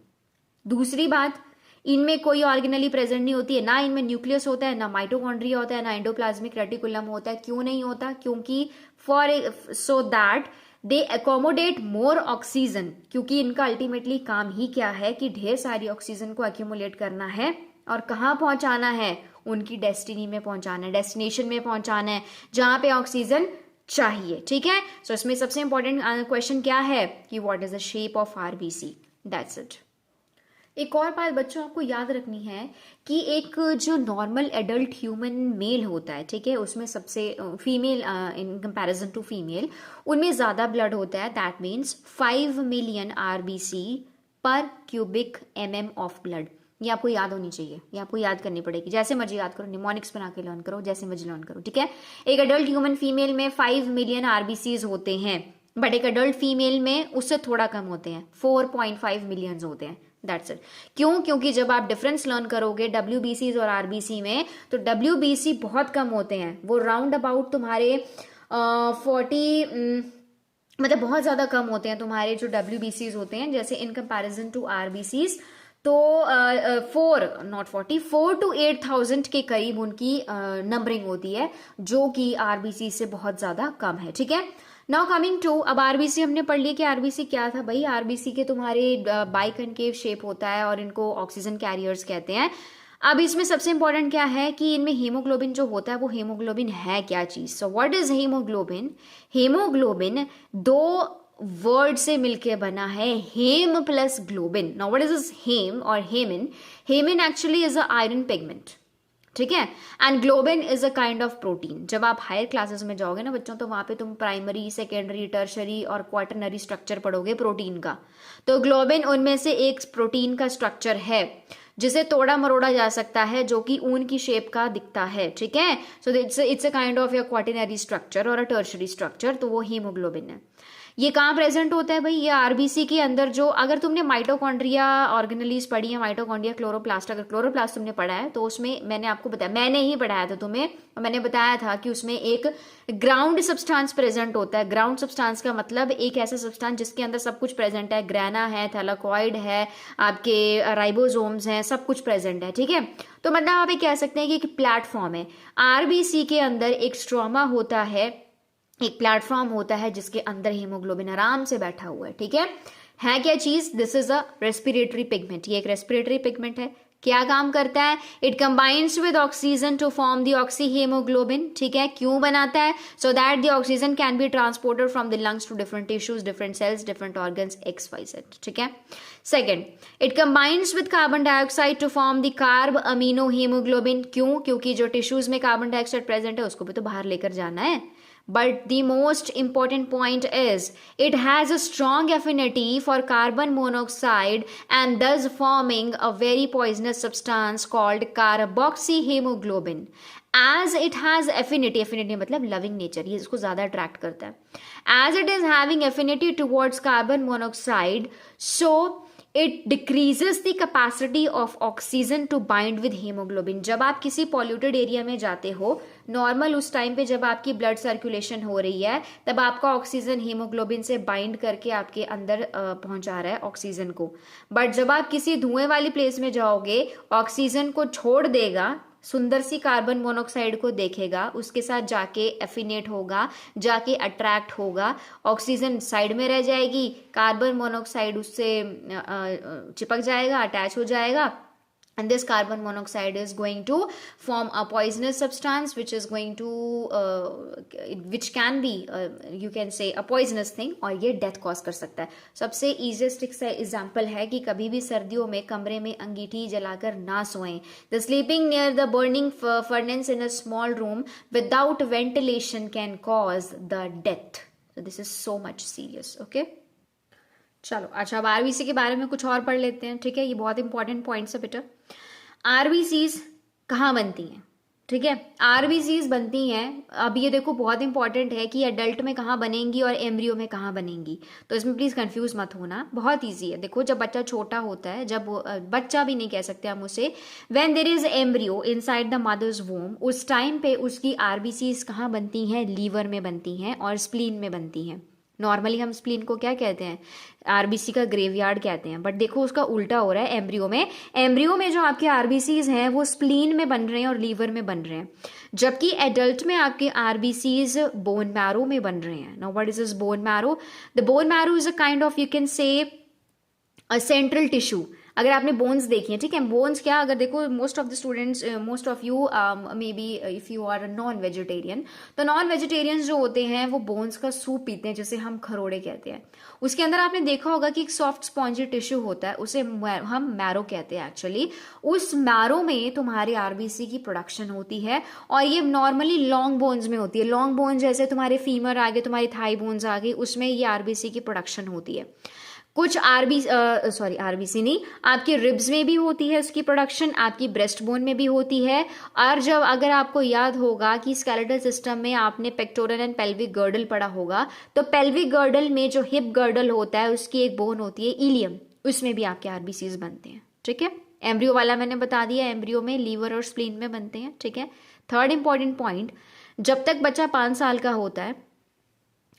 दूसरी बात, इनमें कोई organelle present नहीं होती है, ना इनमें न्यूक्लियस होता है, ना माइटोकॉन्ड्रिया होता है, ना एंडोप्लाज्मिक रेटिकुलम होता है। क्यों नहीं होता? क्योंकि so that they accommodate more oxygen, क्योंकि इनका अल्टीमेटली काम ही क्या है कि ढेर सारी ऑक्सीजन को एक्यूमुलेट करना है और कहाँ पहुंचाना है? उनकी डेस्टिनी में पहुंचाना है, डेस्टिनेशन में पहुंचाना है, जहां पे ऑक्सीजन चाहिए, ठीक है। सो इसमें सबसे इंपॉर्टेंट क्वेश्चन क्या है कि what is the shape of RBC. That's it. एक और बात बच्चों आपको याद रखनी है कि एक जो नॉर्मल एडल्ट ह्यूमन मेल होता है, ठीक है, उसमें सबसे female in comparison to female, उनमें ज्यादा ब्लड होता है। That means 5 million RBC per cubic mm of blood. ये आपको याद होनी चाहिए, ये आपको याद करनी पड़ेगी। जैसे मर्जी याद करो, निमोनिक्स बना के लर्न करो, जैसे मर्जी लर्न करो, ठीक है। एक एडल्ट ह्यूमन फीमेल में 5 मिलियन आरबीसीज होते हैं, बट एक एडल्ट फीमेल में उससे थोड़ा कम होते हैं, 4.5 मिलियन होते हैं। That's it. क्यों? क्योंकि जब आप डिफरेंस लर्न करोगे डब्ल्यूबीसी और आरबीसी में, तो डब्ल्यूबीसी बहुत कम होते हैं, वो राउंड अबाउट तुम्हारे 40 मतलब बहुत ज्यादा कम होते हैं तुम्हारे जो डब्ल्यूबीसीज होते हैं, जैसे इन कंपैरिजन टू आरबीसीज। तो 4 to 8,000 के करीब उनकी नंबरिंग होती है, जो कि आरबीसी से बहुत ज्यादा कम है, ठीक है। नाउ कमिंग टू, अब आरबीसी हमने पढ़ लिया कि आरबीसी क्या था भाई। आरबीसी के तुम्हारे बाइकनकेव शेप होता है और इनको ऑक्सीजन कैरियर्स कहते हैं। अब इसमें सबसे इंपॉर्टेंट क्या है कि इनमें हीमोग्लोबिन जो होता है, वो हीमोग्लोबिन है क्या चीज? So what is haemoglobin? Haemoglobin दो वर्ड से मिलके बना है, haem plus globin. Now what is haem और haemin? Haemin actually is a iron pigment, ठीक है, and globin is a kind of protein. जब आप हायर क्लासेस में जाओगे ना बच्चों, तो वहां पे तुम प्राइमरी, सेकेंडरी, टर्शरी और क्वाटरनरी स्ट्रक्चर पढ़ोगे प्रोटीन का। तो ग्लोबिन उनमें से एक प्रोटीन का स्ट्रक्चर है जिसे तोड़ा मरोड़ा जा सकता है, जो कि ऊन की शेप का दिखता है, ठीक है। So it's a kind of your quaternary structure और अ टर्शरी स्ट्रक्चर, तो वो हीमोग्लोबिन है। ये कहाँ प्रेजेंट होता है भाई? ये आरबीसी के अंदर जो, अगर तुमने माइटोकॉन्ड्रिया ऑर्गेनेलीज पढ़ी है, माइटोकॉन्ड्रिया क्लोरोप्लास्ट, अगर क्लोरोप्लास्ट तुमने पढ़ा है तो उसमें मैंने आपको बताया, मैंने ही पढ़ाया था तुम्हें, और मैंने बताया था कि उसमें एक ग्राउंड सब्सटेंस प्रेजेंट होता है। ग्राउंड सब्सटेंस का मतलब एक ऐसा सब्सटेंस जिसके अंदर सब कुछ प्रेजेंट है, ग्रेना है, थैलाकॉइड है, आपके राइबोसोम्स हैं, सब कुछ प्रेजेंट है, ठीक है। तो मतलब आप ये कह सकते हैं कि एक प्लेटफॉर्म है। आरबीसी के अंदर एक स्ट्रोमा होता है, एक प्लेटफॉर्म होता है जिसके अंदर हीमोग्लोबिन आराम से बैठा हुआ है, ठीक है क्या चीज? This is a respiratory pigment. ये एक रेस्पिरेटरी पिगमेंट है। क्या काम करता है? It combines with oxygen to form the oxy haemoglobin, ठीक है। क्यों बनाता है? So that the oxygen can be transported from the lungs to different tissues, different cells, different organs, XYZ, ठीक है। Second, it combines with carbon dioxide to form the carb amino haemoglobin. क्यों? क्योंकि जो टिश्यूज में carbon dioxide present है उसको भी तो बाहर लेकर जाना है। But the most important point is it has a strong affinity for carbon monoxide and thus forming a very poisonous substance called carboxyhemoglobin. As it has affinity मतलब loving nature, ये इसको ज्यादा अट्रैक्ट करता है. As it is having affinity towards carbon monoxide, so it decreases the capacity of oxygen to bind with hemoglobin. जब आप किसी polluted area में जाते हो, नॉर्मल उस टाइम पे जब आपकी ब्लड सर्कुलेशन हो रही है, तब आपका ऑक्सीजन हीमोग्लोबिन से बाइंड करके आपके अंदर पहुंचा रहा है ऑक्सीजन को। बट जब आप किसी धुएं वाली प्लेस में जाओगे, ऑक्सीजन को छोड़ देगा, सुंदर सी कार्बन मोनोक्साइड को देखेगा, उसके साथ जाके एफिनेट होगा, जाके अट्रैक्ट होगा, ऑक्सीजन साइड में रह जाएगी, कार्बन मोनोक्साइड उससे चिपक जाएगा, अटैच हो जाएगा, and this carbon monoxide is going to form a poisonous substance which is going to which can be you can say a poisonous thing, और ये डेथ कॉज कर सकता है। सबसे ईजिएस्ट एग्जाम्पल है कि कभी भी सर्दियों में कमरे में अंगीठी जलाकर ना सोएं। The sleeping near the burning furnace in a small room without ventilation can cause the death. So this is so much serious. Okay, चलो अच्छा, अब आरबीसी के बारे में कुछ और पढ़ लेते हैं, ठीक है। ये बहुत इंपॉर्टेंट पॉइंट्स है बेटा। आरबीसीज कहाँ बनती हैं, ठीक है। आरबीसीज बनती हैं, अब ये देखो बहुत इंपॉर्टेंट है कि एडल्ट में कहाँ बनेंगी और एम्ब्रियो में कहाँ बनेंगी, तो इसमें प्लीज कंफ्यूज मत होना, बहुत ईजी है। देखो जब बच्चा छोटा होता है, जब बच्चा भी नहीं कह सकते हम उसे, when there is embryo inside the mother's womb, उस टाइम पे उसकी आरबीसीज कहाँ बनती हैं? लीवर में बनती हैं और स्प्लीन में बनती हैं। नॉर्मली हम स्प्लीन को क्या कहते हैं? आरबीसी का ग्रेवयार्ड कहते हैं, बट देखो उसका उल्टा हो रहा है एम्ब्रियो में। एम्ब्रियो में जो आपके आरबीसीज हैं वो स्प्लीन में बन रहे हैं और लीवर में बन रहे हैं, जबकि एडल्ट में आपके आरबीसीज बोन मैरो में बन रहे हैं। Now what is this bone marrow? The bone marrow is a kind of, you can say, a central tissue. अगर आपने बोन्स देखी हैं, ठीक है, बोन्स क्या, अगर देखो most of the students, most of you may be if you are non vegetarian, तो नॉन वेजिटेरियंस जो होते हैं वो बोन्स का सूप पीते हैं, जिसे हम खरोड़े कहते हैं। उसके अंदर आपने देखा होगा कि एक सॉफ्ट स्पॉन्जी टिश्यू होता है, उसे हम मैरो कहते हैं एक्चुअली। उस मैरो में तुम्हारे आरबीसी की प्रोडक्शन होती है, और ये नॉर्मली लॉन्ग बोन्स में होती है। लॉन्ग बोन्स जैसे तुम्हारे फीमर आ गए, तुम्हारी थाई बोन्स आ गई, उसमें ये आरबीसी की प्रोडक्शन होती है। कुछ आरबीसी नहीं, आपकी रिब्स में भी होती है उसकी प्रोडक्शन, आपकी ब्रेस्ट बोन में भी होती है। और जब, अगर आपको याद होगा कि स्केलेटल सिस्टम में आपने पेक्टोरल एंड पेल्विक गर्डल पढ़ा होगा, तो पेल्विक गर्डल में जो हिप गर्डल होता है उसकी एक बोन होती है इलियम, उसमें भी आपके आरबीसीज बनते हैं, ठीक है। एम्ब्रियो वाला मैंने बता दिया, एम्ब्रियो में लीवर और स्प्लीन में बनते हैं, ठीक है। थर्ड इंपॉर्टेंट पॉइंट, जब तक बच्चा 5 साल का होता है,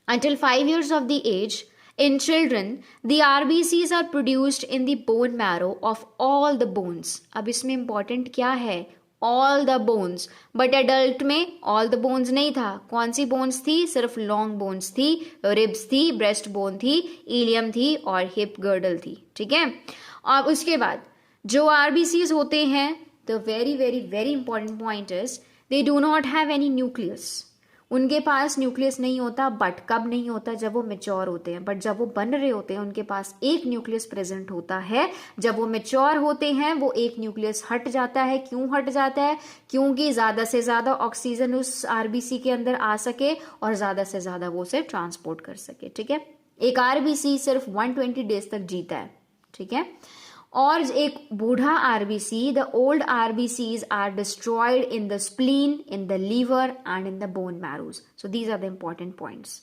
until 5 years of the age, in children, the RBCs are produced in the bone marrow of all the bones. अब इसमें important क्या है? All the bones. But adult में all the bones नहीं था। कौन सी bones थी? सिर्फ long bones थी, ribs थी, breast bone थी, ilium थी और hip girdle थी, ठीक है। और उसके बाद जो RBCs होते हैं, the very very very important point is they do not have any nucleus. उनके पास न्यूक्लियस नहीं होता, बट कब नहीं होता? जब वो मेच्योर होते हैं। बट जब वो बन रहे होते हैं उनके पास एक न्यूक्लियस प्रेजेंट होता है। जब वो मेच्योर होते हैं वो एक न्यूक्लियस हट जाता है। क्यों हट जाता है? क्योंकि ज्यादा से ज्यादा ऑक्सीजन उस आरबीसी के अंदर आ सके और ज्यादा से ज्यादा वो उसे ट्रांसपोर्ट कर सके, ठीक है। एक आरबीसी सिर्फ 120 डेज तक जीता है, ठीक है। और एक बूढ़ा RBC, the old RBCs are destroyed in the spleen, in the liver and in the bone marrows. So these are the important points.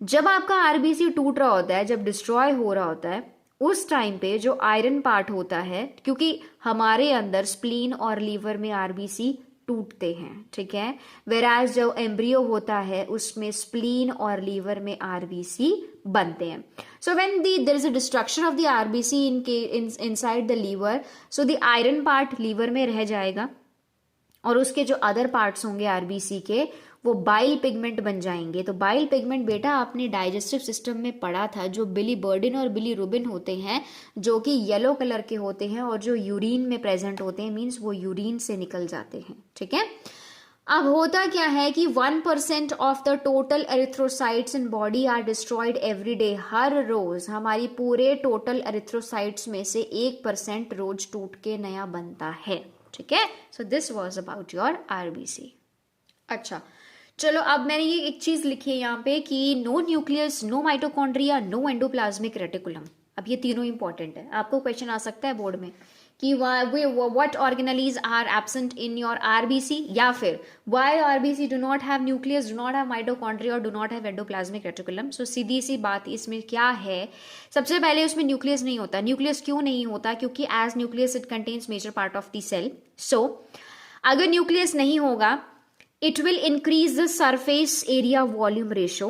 जब आपका आरबीसी टूट रहा होता है, जब डिस्ट्रॉय हो रहा होता है, उस टाइम पे जो आयरन पार्ट होता है, क्योंकि हमारे अंदर स्प्लीन और लीवर में आरबीसी टूटते हैं, ठीक है, वेराज जो एम्ब्रियो होता है उसमें स्प्लीन और लीवर में आरबीसी बनते हैं. So when there is a destruction of the RBC inside the liver, so the iron part liver में रह जाएगा और उसके जो अदर पार्ट्स होंगे आरबीसी के वो बाइल पिगमेंट बन जाएंगे. तो बाइल पिगमेंट बेटा आपने डाइजेस्टिव सिस्टम में पढ़ा था, जो बिलीबर्डिन और बिलीरुबिन होते हैं, जो कि येलो कलर के होते हैं और जो यूरिन में प्रेजेंट होते हैं, मींस वो यूरिन से निकल जाते हैं, ठीक है. अब होता क्या है कि 1% of the total erythrocytes in body are destroyed every day. हर रोज हमारी पूरे टोटल एरिथ्रोसाइट्स में से 1% रोज टूट के नया बनता है, ठीक है. So this was about your RBC. अच्छा चलो, अब मैंने ये एक चीज लिखी है यहाँ पे कि no nucleus, no mitochondria, no endoplasmic reticulum. अब ये तीनों इंपॉर्टेंट है, आपको क्वेश्चन आ सकता है बोर्ड में कि what organelles are absent in your RBC, या फिर why RBC do not have nucleus, do not have mitochondria और do not have endoplasmic reticulum. So सीधी सी बात इसमें क्या है, सबसे पहले उसमें न्यूक्लियस नहीं होता. न्यूक्लियस क्यों नहीं होता? क्योंकि as nucleus it contains major part of the cell. So अगर न्यूक्लियस नहीं होगा, it will increase the surface area volume ratio.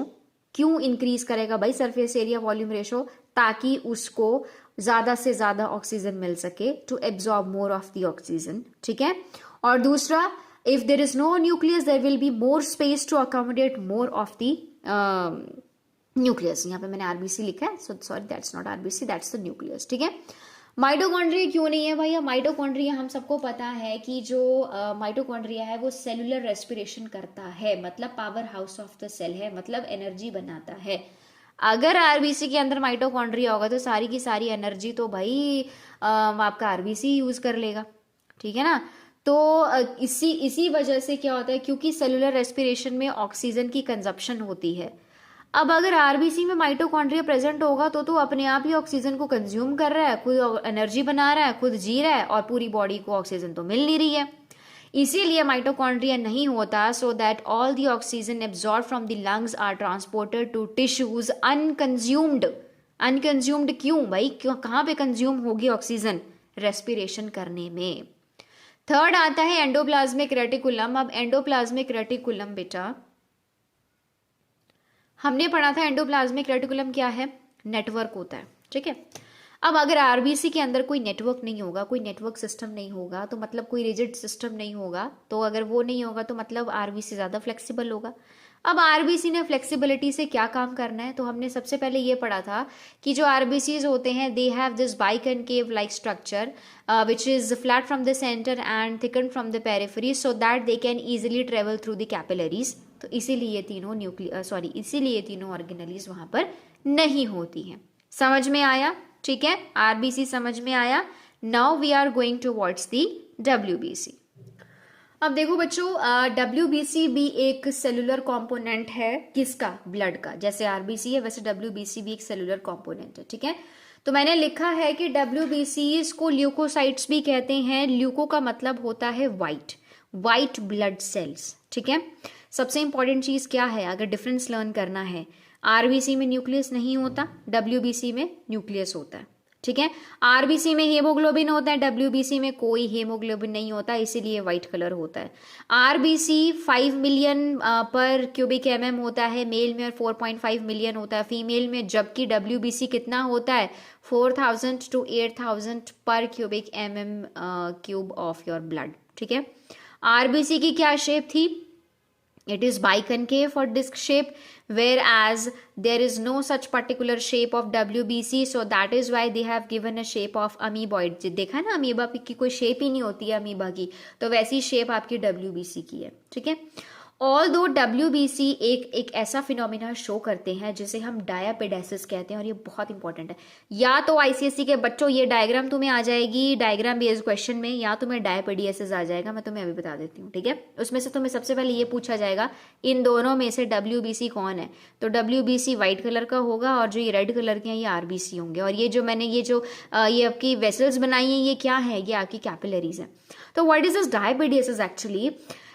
क्यों इंक्रीज करेगा भाई सरफेस एरिया वॉल्यूम रेशो? ताकि उसको ज्यादा से ज्यादा ऑक्सीजन मिल सके, to absorb more of the oxygen, ठीक है. और दूसरा, if there is no nucleus there will be more space to accommodate more of the nucleus. यहाँ पे मैंने आरबीसी लिखा है, so sorry that's not RBC, that's the nucleus, ठीक है. माइटोकॉन्ड्रिया क्यों नहीं है भैया? माइटोकॉन्ड्रिया हम सबको पता है कि जो माइटोकॉन्ड्रिया है वो सेलुलर रेस्पिरेशन करता है, मतलब power house of the cell है, मतलब एनर्जी बनाता है. अगर आरबीसी के अंदर माइटोकॉन्ड्रिया होगा तो सारी की सारी एनर्जी तो भाई आपका आरबीसी यूज कर लेगा, ठीक है ना. तो इसी वजह से क्या होता है, क्योंकि सेलुलर रेस्पिरेशन में ऑक्सीजन की कंजप्शन होती है. अब अगर आरबीसी में माइटोकॉन्ड्रिया प्रेजेंट होगा तो अपने आप ही ऑक्सीजन को कंज्यूम कर रहा है, खुद एनर्जी बना रहा है, खुद जी रहा है, और पूरी बॉडी को ऑक्सीजन तो मिल नहीं रही है. इसीलिए माइटोकॉन्ड्रिया नहीं होता, so that all the oxygen absorb from the lungs are transported to tissues unconsumed. Unconsumed क्यों भाई? कहाँ पे कंज्यूम होगी ऑक्सीजन? रेस्पिरेशन करने में. थर्ड आता है एंडोप्लाज्मिक रेटिकुलम. अब एंडोप्लाज्मिक रेटिकुलम बेटा हमने पढ़ा था, एंडोप्लाज्मिक रेटिकुलम क्या है? नेटवर्क होता है, ठीक है. अब अगर आरबीसी के अंदर कोई नेटवर्क नहीं होगा, कोई नेटवर्क सिस्टम नहीं होगा, तो मतलब कोई रिजिड सिस्टम नहीं होगा, तो अगर वो नहीं होगा तो मतलब आरबीसी ज्यादा फ्लेक्सिबल होगा. अब आरबीसी ने फ्लेक्सिबिलिटी से क्या काम करना है? तो हमने सबसे पहले ये पढ़ा था कि जो आरबीसीज होते हैं they have this biconcave like structure which is flat from the centre and thicken from the periphery, so that they can easily travel through the capillaries. तो इसीलिए तीनों ऑर्गेनेलीज वहां पर नहीं होती हैं. समझ में आया? ठीक है, आरबीसी समझ में आया. Now we are going towards the WBC. अब देखो बच्चों, डब्ल्यूबीसी भी एक सेलुलर कंपोनेंट है. किसका? ब्लड का. जैसे आरबीसी है वैसे डब्ल्यूबीसी भी एक सेलुलर कंपोनेंट है, ठीक है. तो मैंने लिखा है कि डब्ल्यूबीसी को ल्यूकोसाइट्स भी कहते हैं. ल्यूको का मतलब होता है व्हाइट ब्लड सेल्स, ठीक है. सबसे इंपॉर्टेंट चीज क्या है अगर डिफरेंस लर्न करना है? आरबीसी में न्यूक्लियस नहीं होता, डब्ल्यूबीसी में न्यूक्लियस होता है, ठीक है. आरबीसी में हीमोग्लोबिन होता है, डब्ल्यूबीसी में कोई हीमोग्लोबिन नहीं होता, इसीलिए व्हाइट कलर होता है. आरबीसी 5 मिलियन पर क्यूबिक एमएम होता है मेल में और 4.5 मिलियन होता है फीमेल में, जबकि डब्ल्यूबीसी कितना होता है? 4000 to 8000 पर cubic MM cube of your blood, ठीक है. आरबीसी की क्या शेप थी? It is biconcave or disc shape, whereas there is no such particular shape of WBC, so that is why they have given a shape of amoeboid. देखा ना, amoeba की कोई shape ही नहीं होती है अमीबा की, तो वैसी शेप आपकी WBC की है, ठीक है. ऑल दो WBC एक ऐसा फिनोमिना शो करते हैं जिसे हम डायापेडेसिस कहते हैं, और ये बहुत इंपॉर्टेंट है. या तो आईसीएसई के बच्चों ये डायग्राम तुम्हें आ जाएगी डायग्राम बेस्ड क्वेश्चन में, या तुम्हें डायापेडियासिस आ जाएगा. मैं तुम्हें अभी बता देती हूँ, ठीक है. उसमें से तुम्हें सबसे पहले ये पूछा जाएगा इन दोनों में से WBC कौन है, तो WBC व्हाइट कलर का होगा, और जो ये रेड कलर के हैं ये RBC होंगे. और ये जो मैंने ये आपकी वेसल्स बनाई हैं ये क्या है? ये आपकी कैपिलरीज है. तो व्हाट इज दिस डायापेडियासिस? एक्चुअली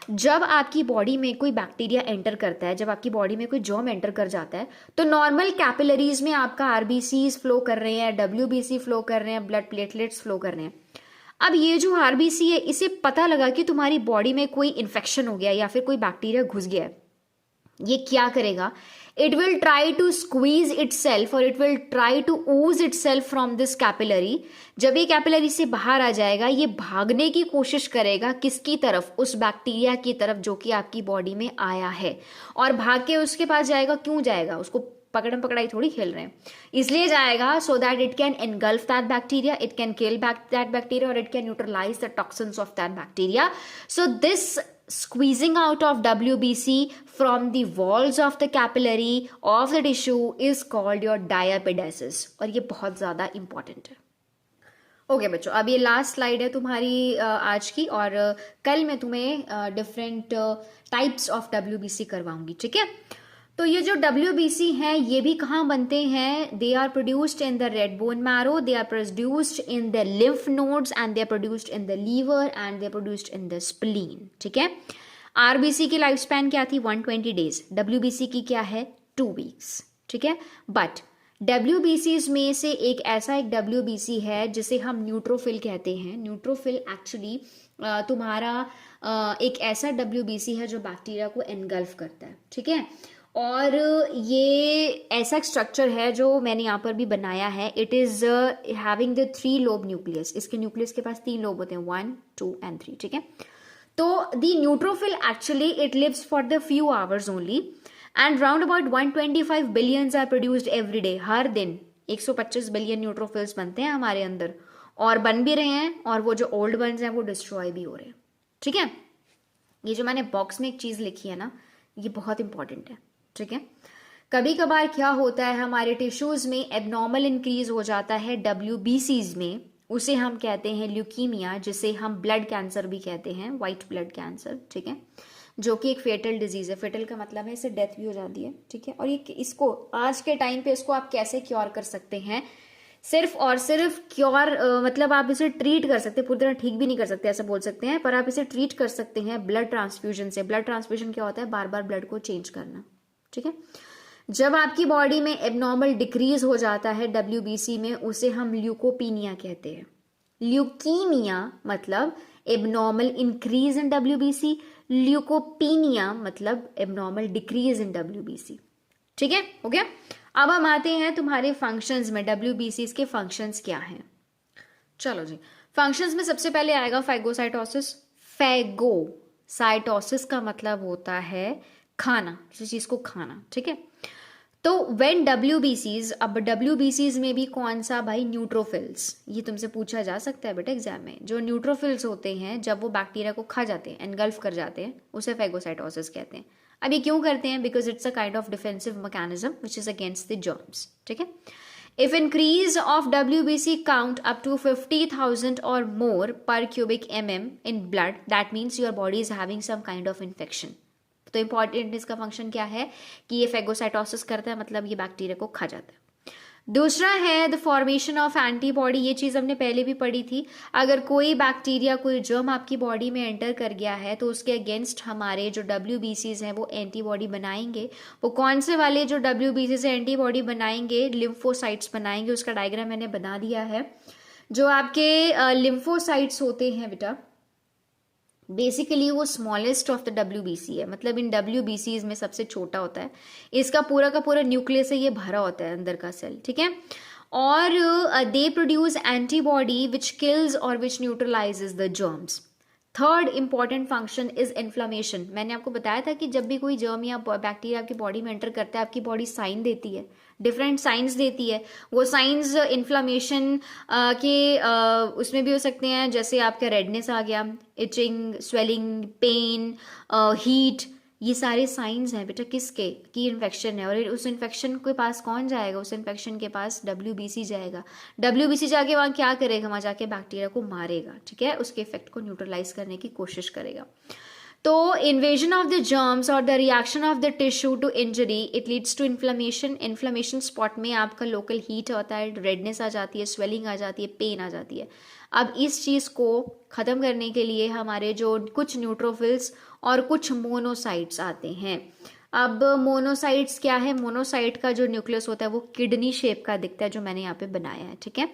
जब आपकी बॉडी में कोई बैक्टीरिया एंटर करता है, जब आपकी बॉडी में कोई जर्म एंटर कर जाता है, तो नॉर्मल कैपिलरीज में आपका आरबीसीज फ्लो कर रहे हैं, डब्ल्यूबीसी फ्लो कर रहे हैं, ब्लड प्लेटलेट्स फ्लो कर रहे हैं। अब ये जो आरबीसी है, इसे पता लगा कि तुम्हारी बॉडी में कोई इन्फेक्शन हो गया या फिर कोई बैक्टीरिया घुस गया है, ये क्या करेगा? It will try to squeeze itself और it will try to ooze itself from this capillary. जब ये कैपिलरी से बाहर आ जाएगा, ये भागने की कोशिश करेगा किसकी तरफ? उस बैक्टीरिया की तरफ जो कि आपकी बॉडी में आया है, और भाग के उसके पास जाएगा। क्यों जाएगा? उसको पकड़म पकड़ाई थोड़ी खेल रहे हैं, इसलिए जाएगा so that it can engulf that bacteria, it can kill that bacteria और it can neutralise the toxins of that bacteria. So this squeezing out of WBC from the walls of the capillary of the tissue is called your diapedesis, और ये बहुत ज़्यादा important है। Okay बच्चों, अब ये last slide है तुम्हारी आज की, और कल मैं तुम्हें डिफरेंट टाइप्स ऑफ WBC करवाऊंगी, ठीक है? तो ये जो WBC हैं, ये भी कहाँ बनते हैं? They are produced in the red bone marrow, they are produced in the lymph nodes and they are produced in the liver and they are produced in the spleen, ठीक है? आरबीसी की life span क्या थी? 120 days. WBC की क्या है? 2 weeks, ठीक है? बट WBCs में से एक WBC है जिसे हम न्यूट्रोफिल कहते हैं। न्यूट्रोफिल एक्चुअली तुम्हारा एक ऐसा WBC है जो बैक्टीरिया को एनगल्फ करता है, ठीक है? और ये ऐसा स्ट्रक्चर है जो मैंने यहाँ पर भी बनाया है। It is having the 3 lobe nucleus. इसके न्यूक्लियस के पास 3 लोब होते हैं, 1, 2 एंड 3, ठीक है? तो the neutrophil actually it lives for the few hours only and round about 125 billions are produced every day. हर दिन 125 बिलियन न्यूट्रोफिल्स बनते हैं हमारे अंदर, और बन भी रहे हैं, और वो जो ओल्ड वंस हैं वो डिस्ट्रॉय भी हो रहे हैं, ठीक है? ये जो मैंने बॉक्स में एक चीज लिखी है ना, ये बहुत इंपॉर्टेंट है, ठीक है? कभी कभार क्या होता है, हमारे टिश्यूज में एबनॉर्मल इंक्रीज हो जाता है WBCs में, उसे हम कहते हैं ल्यूकीमिया, जिसे हम ब्लड कैंसर भी कहते हैं, व्हाइट ब्लड कैंसर, ठीक है? जो कि एक फेटल डिजीज है। फेटल का मतलब है इससे डेथ भी हो जाती है, ठीक है? और ये इसको आज के टाइम पे इसको आप कैसे क्योर कर सकते हैं? सिर्फ और सिर्फ क्योर मतलब आप इसे ट्रीट कर सकते हैं, पूरी तरह ठीक भी नहीं कर सकते ऐसा बोल सकते हैं, पर आप इसे ट्रीट कर सकते हैं ब्लड ट्रांसफ्यूजन से। ब्लड ट्रांसफ्यूजन क्या होता है? बार बार ब्लड को चेंज करना, ठीक है? जब आपकी बॉडी में एबनॉर्मल डिक्रीज हो जाता है WBC में, उसे हम ल्यूकोपीनिया कहते हैं। ल्यूकीमिया मतलब abnormal increase in WBC, leucopenia मतलब एबनॉर्मल डिक्रीज इन WBC, ठीक है? हो गया? अब हम आते हैं तुम्हारे फंक्शंस में। WBCs के फंक्शंस क्या हैं? चलो जी, फंक्शंस में सबसे पहले आएगा फैगोसाइटोसिस। फैगोसाइटोसिस का मतलब होता है खाना, किसी चीज को खाना, ठीक है? तो व्हेन WBCs, अब WBCs में भी कौन सा भाई? न्यूट्रोफिल्स। ये तुमसे पूछा जा सकता है बेटा एग्जाम में। जो न्यूट्रोफिल्स होते हैं, जब वो बैक्टीरिया को खा जाते हैं, एनगल्फ कर जाते हैं, उसे फैगोसाइटोसिस कहते हैं। अब ये क्यों करते हैं? Because it's a kind of defensive mechanism which is against the germs, ठीक है? If increase of WBC count up to 50,000 or more per cubic mm in blood, that means your body is having some kind of infection. तो important इसका function क्या है कि ये phagocytosis करता है, मतलब ये बैक्टीरिया को खा जाता है। दूसरा है द फॉर्मेशन ऑफ एंटीबॉडी। ये चीज हमने पहले भी पढ़ी थी। अगर कोई बैक्टीरिया, कोई जर्म आपकी बॉडी में एंटर कर गया है, तो उसके अगेंस्ट हमारे जो WBCs हैं वो एंटीबॉडी बनाएंगे। वो कौन से वाले जो WBC से एंटीबॉडी बनाएंगे? लिम्फोसाइट्स बनाएंगे। उसका डायग्राम मैंने बना दिया है। जो आपके लिम्फोसाइट्स होते हैं बेटा, बेसिकली वो स्मॉलेस्ट ऑफ द WBC है, मतलब इन WBCs में सबसे छोटा होता है। इसका पूरा का पूरा न्यूक्लियस से ये भरा होता है अंदर का सेल, ठीक है? और they produce antibody which kills और which neutralises the germs. Third important function is inflammation. मैंने आपको बताया था कि जब भी कोई जर्म या बैक्टीरिया आपकी बॉडी में एंटर करता है, आपकी बॉडी साइन देती है, डिफरेंट साइंस देती है। वो साइंस इन्फ्लामेशन के उसमें भी हो सकते हैं, जैसे आपका रेडनेस आ गया, इचिंग, स्वेलिंग, पेन, हीट, ये सारे साइंस हैं बेटा किसके? की इन्फेक्शन है। और उस इन्फेक्शन के पास कौन जाएगा? उस इन्फेक्शन के पास WBC जाएगा। WBC जाके वहाँ क्या करेगा? वहाँ जाके बैक्टीरिया को मारेगा, ठीक है? उसके इफेक्ट को न्यूट्रलाइज करने की कोशिश करेगा। तो इन्वेजन ऑफ द जर्म्स और the reaction of the tissue to injury it leads to inflammation. Inflammation spot में आपका लोकल हीट होता है, रेडनेस आ जाती है, स्वेलिंग आ जाती है, पेन आ जाती है. अब इस चीज़ को ख़त्म करने के लिए हमारे जो कुछ न्यूट्रोफिल्स और कुछ मोनोसाइट्स आते हैं. अब मोनोसाइट्स क्या है? मोनोसाइट का जो न्यूक्लियस होता है वो किडनी शेप का दिखता है, जो मैंने यहाँ पे बनाया है. ठीक है,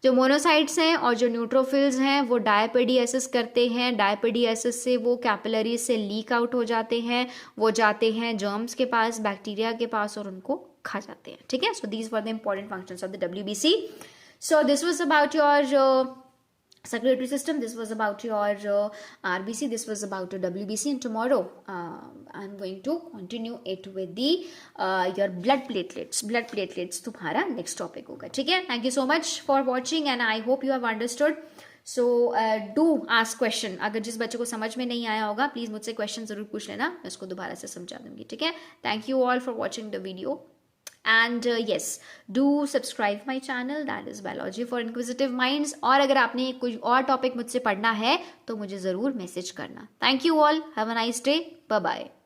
जो मोनोसाइट्स हैं और जो न्यूट्रोफिल्स हैं वो डायपेडियासिस करते हैं. डायपेडियासिस से वो कैपिलरी से लीक आउट हो जाते हैं, वो जाते हैं जर्म्स के पास, बैक्टीरिया के पास, और उनको खा जाते हैं. ठीक है, so these were the important functions of the WBC. So this was about your circulatory system, this was about your RBC, this was about your WBC, and tomorrow I'm going to continue it with the your blood platelets. Blood platelets तुम्हारा next topic होगा. ठीक है, thank you so much for watching and I hope you have understood. So do ask question. अगर जिस बच्चे को समझ में नहीं आया होगा प्लीज मुझसे क्वेश्चन जरूर पूछ लेना, मैं उसको दोबारा से समझा दूंगी. ठीक है, thank you all for watching the video. And yes, do subscribe my channel, that is Biology for Inquisitive Minds. और अगर आपने कोई और टॉपिक मुझसे पढ़ना है तो मुझे ज़रूर मैसेज करना. Thank you all, have a nice day, bye bye.